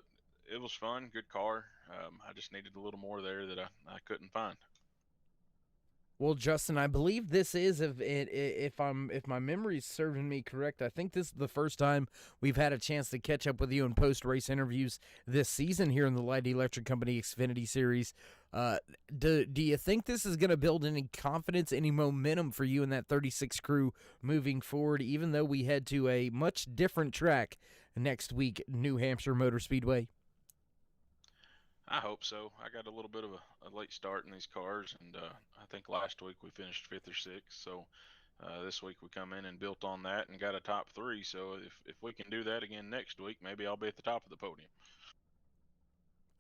it was fun, good car. I just needed a little more there that I couldn't find. Well, Justin, I believe this is if my memory's serving me correct, I think this is the first time we've had a chance to catch up with you in post-race interviews this season here in the Light Electric Company Xfinity Series. Do you think this is going to build any confidence, any momentum for you in that 36 crew moving forward, even though we head to a much different track next week, New Hampshire Motor Speedway? I hope so. I got a little bit of a late start in these cars, and I think last week we finished fifth or sixth. So this week we come in and built on that and got a top three. So if we can do that again next week, maybe I'll be at the top of the podium.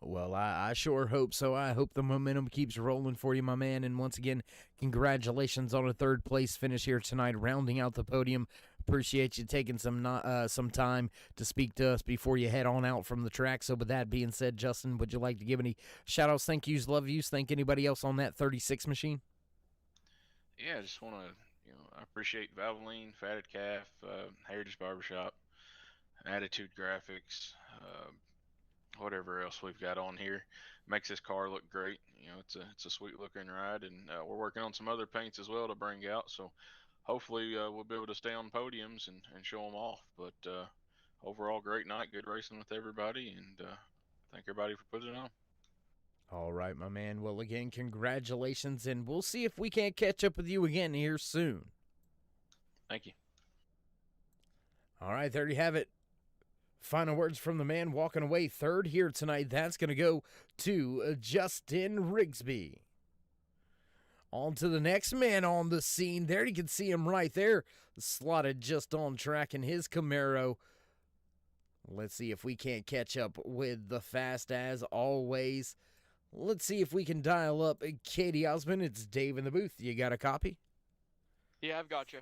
Well, I sure hope so. I hope the momentum keeps rolling for you, my man. And once again, congratulations on a third place finish here tonight, rounding out the podium. Appreciate you taking some time to speak to us before you head on out from the track. So with that being said, Justin, would you like to give any shout-outs, thank yous, love yous, thank anybody else on that 36 machine? Yeah, I just want to, I appreciate Valvoline, Fatted Calf, Heritage Barbershop, Attitude Graphics, whatever else we've got on here. Makes this car look great. It's a sweet looking ride, and we're working on some other paints as well to bring out. So hopefully we'll be able to stay on podiums and show them off. But overall, great night, good racing with everybody, and thank everybody for putting it on. All right, my man. Well, again, congratulations, and we'll see if we can't catch up with you again here soon. Thank you. All right, there you have it. Final words from the man walking away third here tonight. That's going to go to Justin Rigsby. On to the next man on the scene. There you can see him right there, slotted just on track in his Camaro. Let's see if we can't catch up with the fast as always. Let's see if we can dial up Katie Osmond. It's Dave in the booth. You got a copy? Yeah, I've got you.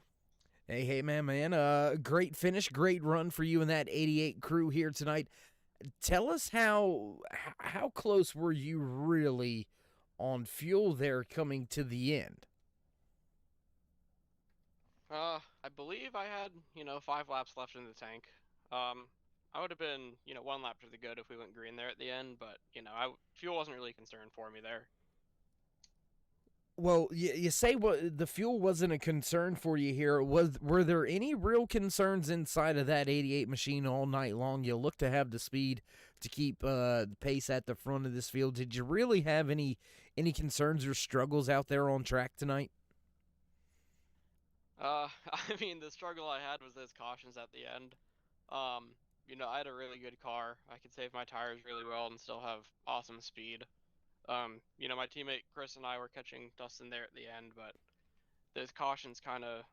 Hey, man. Great finish, great run for you in that 88 crew here tonight. Tell us how close were you really on fuel there coming to the end? I believe I had, 5 laps left in the tank. I would have been, 1 lap to the good if we went green there at the end, but, fuel wasn't really a concern for me there. Well, you say the fuel wasn't a concern for you here. Were there any real concerns inside of that 88 machine all night long? You look to have the speed to keep the pace at the front of this field. Did you really have any concerns or struggles out there on track tonight? I mean, the struggle I had was those cautions at the end. I had a really good car. I could save my tires really well and still have awesome speed. My teammate Chris and I were catching Dustin there at the end, but those cautions kind of,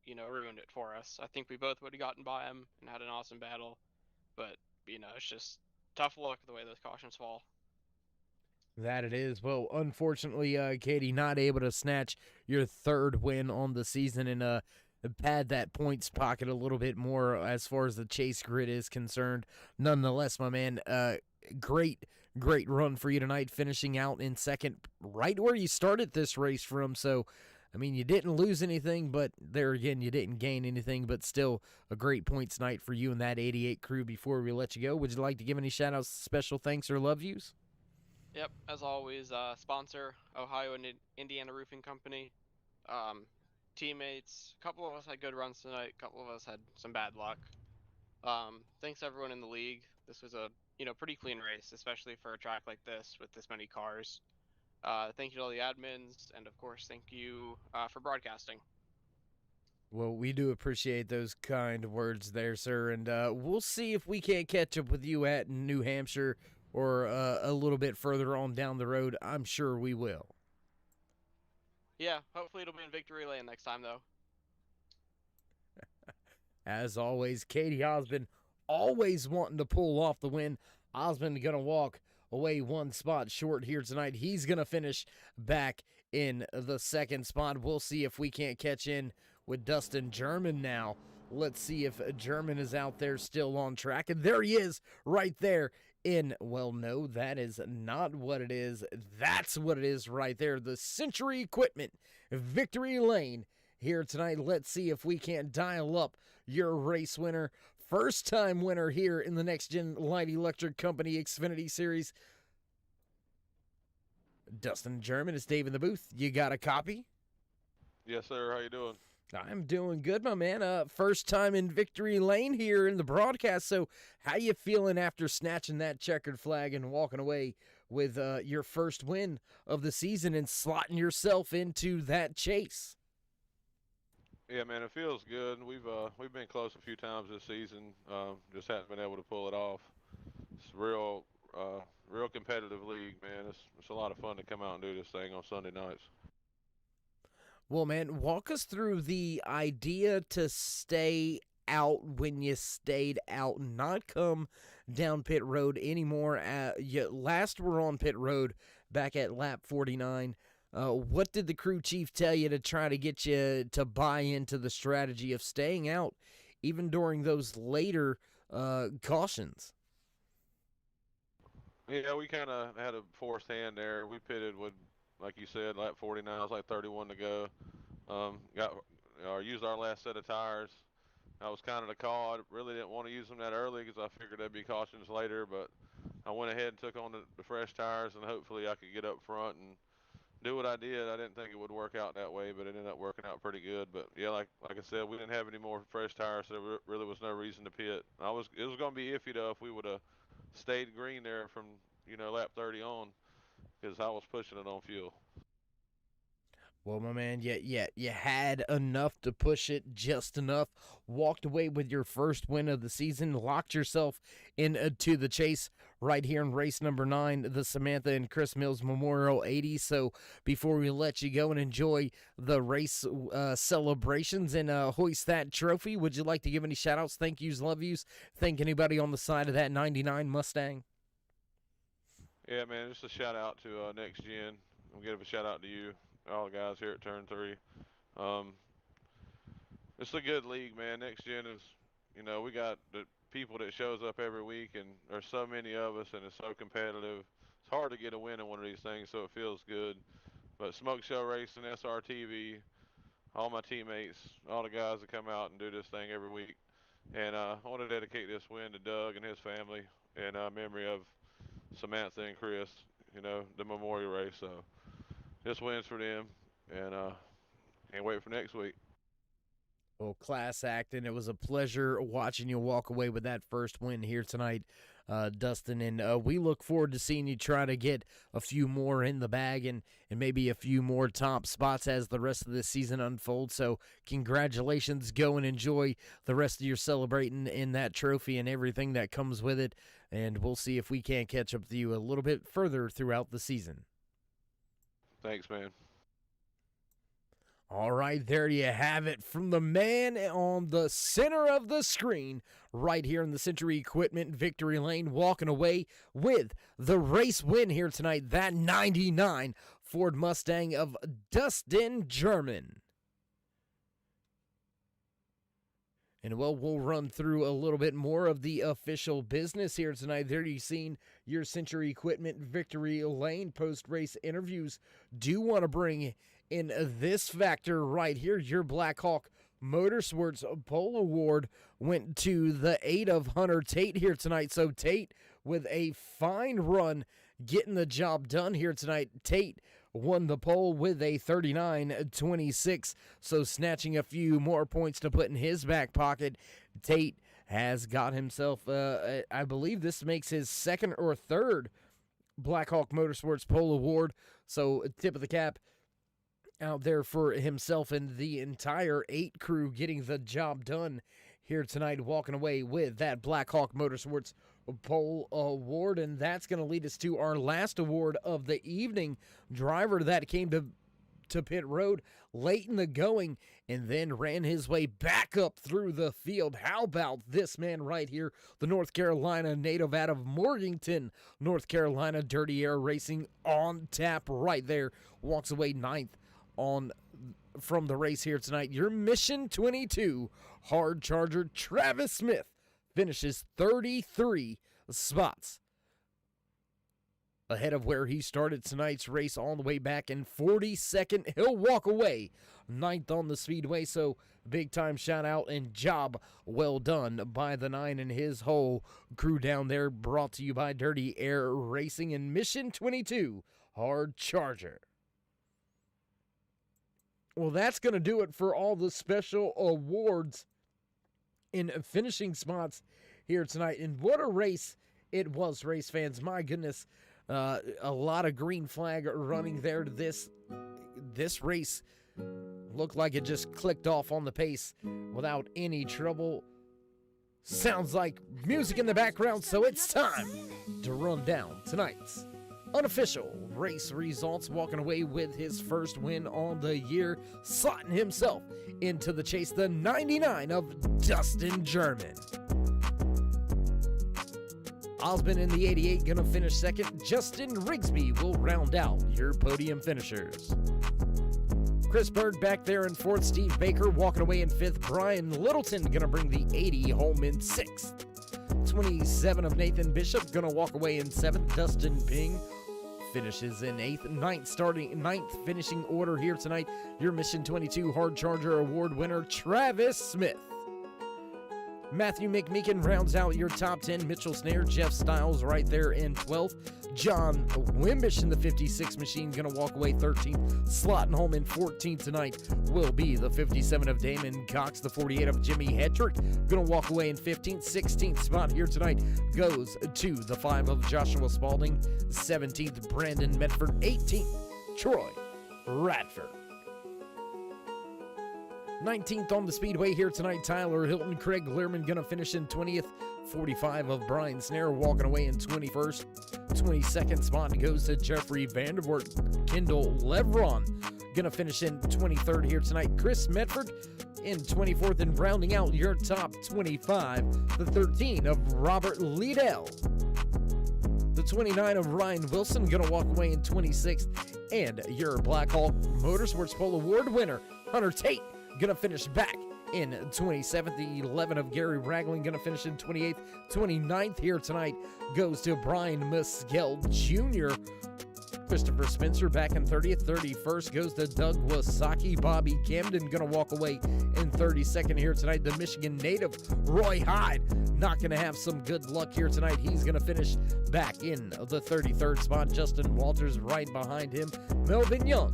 ruined it for us. I think we both would have gotten by him and had an awesome battle, but, it's just tough luck the way those cautions fall. That it is. Well, unfortunately, Katie, not able to snatch your third win on the season and pad that points pocket a little bit more as far as the chase grid is concerned. Nonetheless, my man, great run for you tonight, finishing out in second, right where you started this race from. So, I mean, you didn't lose anything, but there again, you didn't gain anything, but still a great points night for you and that 88 crew. Before we let you go, would you like to give any shout outs, special thanks, or love yous? Yep, as always, sponsor, Ohio and Indiana Roofing Company. Teammates, a couple of us had good runs tonight, a couple of us had some bad luck. Thanks everyone in the league. This was a pretty clean race, especially for a track like this with this many cars. Thank you to all the admins, and of course, thank you for broadcasting. Well, we do appreciate those kind words there, sir, and we'll see if we can't catch up with you at New Hampshire or a little bit further on down the road. I'm sure we will. Yeah, hopefully it'll be in victory lane next time, though. As always, Katie Osmond always wanting to pull off the win. Osmond going to walk away one spot short here tonight. He's going to finish back in the second spot. We'll see if we can't catch in with Dustin German now. Let's see if German is out there still on track. And there he is right there in, well, no, that is not what it is. That's what it is right there. The Century Equipment Victory Lane here tonight. Let's see if we can't dial up your race winner. First time winner here in the Next Gen Light Electric Company Xfinity Series. Dustin German, it's Dave in the booth. You got a copy? Yes, sir. How you doing? I'm doing good, my man. First time in victory lane here in the broadcast. So how you feeling after snatching that checkered flag and walking away with your first win of the season and slotting yourself into that chase? Yeah, man, it feels good. We've been close a few times this season. Just haven't been able to pull it off. It's real competitive league, man. It's a lot of fun to come out and do this thing on Sunday nights. Well, man, walk us through the idea to stay out when you stayed out, not come down pit road anymore. You last were on pit road back at lap 49. What did the crew chief tell you to try to get you to buy into the strategy of staying out even during those later cautions? Yeah, we kind of had a forced hand there. We pitted with, like you said, lap 49. It was like 31 to go. Used our last set of tires. That was kind of the call. I really didn't want to use them that early because I figured there'd be cautions later, but I went ahead and took on the fresh tires, and hopefully I could get up front and do what I did. I didn't think it would work out that way, but it ended up working out pretty good. But yeah, like I said, we didn't have any more fresh tires, so there really was no reason to pit. It was going to be iffy though if we would have stayed green there from lap 30 on, because I was pushing it on fuel. Well, my man, you had enough to push it, just enough. Walked away with your first win of the season, locked yourself into the chase right here in race number 9, the Samantha and Chris Mills Memorial 80. So before we let you go and enjoy the race celebrations and hoist that trophy, would you like to give any shout-outs, thank yous, love yous, thank anybody on the side of that 99 Mustang? Yeah, man, just a shout-out to NEXTGEN. I'll give a shout-out to you, all the guys here at Turn 3. It's a good league, man. NEXTGEN is, we got the people that shows up every week, and there's so many of us, and it's so competitive. It's hard to get a win in one of these things, so it feels good. But Smoke Show Racing, SRTV, all my teammates, all the guys that come out and do this thing every week. And I want to dedicate this win to Doug and his family in memory of Samantha and Chris, the memorial race. So this win's for them, and can't wait for next week. Well, class act, and it was a pleasure watching you walk away with that first win here tonight, Dustin. And we look forward to seeing you try to get a few more in the bag and maybe a few more top spots as the rest of this season unfolds. So congratulations. Go and enjoy the rest of your celebrating in that trophy and everything that comes with it. And we'll see if we can't catch up to you a little bit further throughout the season. Thanks, man. All right, there you have it from the man on the center of the screen right here in the Century Equipment Victory Lane, walking away with the race win here tonight, that 99 Ford Mustang of Dustin German. And, well, we'll run through a little bit more of the official business here tonight. There you've seen your Century Equipment Victory Lane post-race interviews. Do want to bring in this factor right here. Your Black Hawk Motorsports Pole Award went to the 8 of Hunter Tate here tonight. So Tate with a fine run getting the job done here tonight. Tate won the pole with a 39.26, so snatching a few more points to put in his back pocket. Tate has got himself, I believe this makes his second or third Black Hawk Motorsports Pole Award, so tip of the cap out there for himself and the entire 8 crew getting the job done here tonight, walking away with that Black Hawk Motorsports Pole Award. And that's going to lead us to our last award of the evening. Driver that came to pit road late in the going and then ran his way back up through the field. How about this man right here, the North Carolina native out of Morganton, North Carolina, Dirty Air Racing on tap right there. Walks away 9th from the race here tonight. Your Mission 22 hard charger Travis Smith finishes 33 spots ahead of where he started tonight's race all the way back in 42nd. He'll walk away 9th on the speedway, so big time shout out and job well done by the 9 and his whole crew down there, brought to you by Dirty Air Racing and Mission 22 hard charger. Well, that's going to do it for all the special awards in finishing spots here tonight. And what a race it was, race fans. My goodness, a lot of green flag running there. This race looked like it just clicked off on the pace without any trouble. Sounds like music in the background, so it's time to run down tonight's unofficial race results. Walking away with his first win on the year, slotting himself into the chase, the 99 of Dustin German. Osmond in the 88 gonna finish second. Justin Rigsby will round out your podium finishers. Chris Bird back there in fourth. Steve Baker walking away in fifth. Brian Littleton gonna bring the 80 home in sixth. 27 of Nathan Bishop gonna walk away in seventh. Dustin Ping finishes in eighth. Ninth finishing order here tonight. Your Mission 22 Hard Charger Award winner, Travis Smith. Matthew McMeekin rounds out your top 10. Mitchell Snare, Jeff Stiles right there in 12th. John Wimbish in the 56 machine gonna walk away 13th. Slotting home in 14th tonight will be the 57 of Damon Cox. The 48 of Jimmy Hedrick gonna walk away in 15th. 16th spot here tonight goes to the 5 of Joshua Spalding. 17th Brandon Medford. 18th Troy Radford. 19th on the speedway here tonight, Tyler Hilton. Craig Learman gonna finish in 20th. 45 of Brian Snare walking away in 21st. 22nd spot goes to Jeffrey Vandervoort. Kendall Levron gonna finish in 23rd here tonight. Chris Medford in 24th, and rounding out your top 25, the 13 of Robert Liddell. The 29 of Ryan Wilson gonna walk away in 26th, and your Black Hawk Motorsports Pole Award winner, Hunter Tate, gonna finish back in 27th. The 11 of Gary Ragland gonna finish in 28th. 29th here tonight goes to Brian Muskell Jr. Christopher Spencer back in 30th. 31st goes to Doug Wasaki. Bobby Camden gonna walk away in 32nd here tonight. The Michigan native Roy Hyde not gonna have some good luck here tonight. He's gonna finish back in the 33rd spot. Justin Walters right behind him. Melvin Young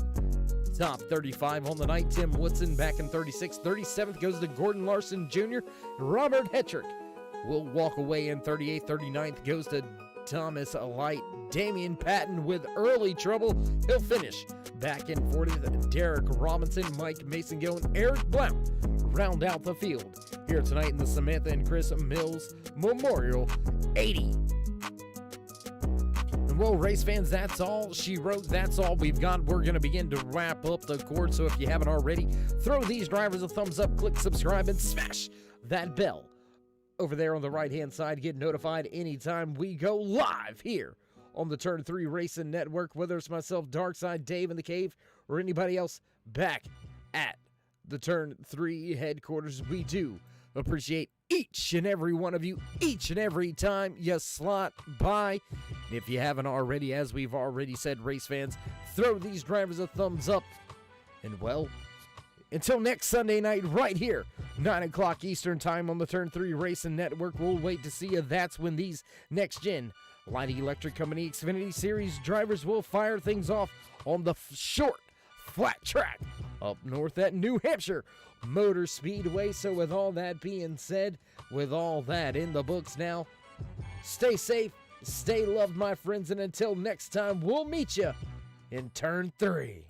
top 35 on the night. Tim Woodson back in 36th. 37th goes to Gordon Larson Jr. Robert Hetrick will walk away in 38th. 39th goes to Thomas Light. Damian Patton with early trouble. He'll finish back in 40th. Derek Robinson, Mike Mason-Gill, and Eric Blount round out the field here tonight in the Samantha and Chris Mills Memorial 80. Well, race fans, that's all she wrote. That's all we've got. We're going to begin to wrap up the court. So if you haven't already, throw these drivers a thumbs up, click subscribe, and smash that bell over there on the right-hand side. Get notified anytime we go live here on the Turn 3 Racing Network, whether it's myself, Darkside, Dave in the Cave, or anybody else back at the Turn 3 headquarters. We do appreciate each and every one of you, each and every time you slot by. And if you haven't already, as we've already said, race fans, throw these drivers a thumbs up. And well, until next Sunday night, right here, 9 o'clock Eastern time on the Turn 3 Racing Network, we'll wait to see you. That's when these next-gen Lighting Electric Company Xfinity Series drivers will fire things off on the short, flat track up north at New Hampshire Motor Speedway. So with all that being said, with all that in the books now, stay safe, stay loved, my friends, and until next time, we'll meet you in Turn 3.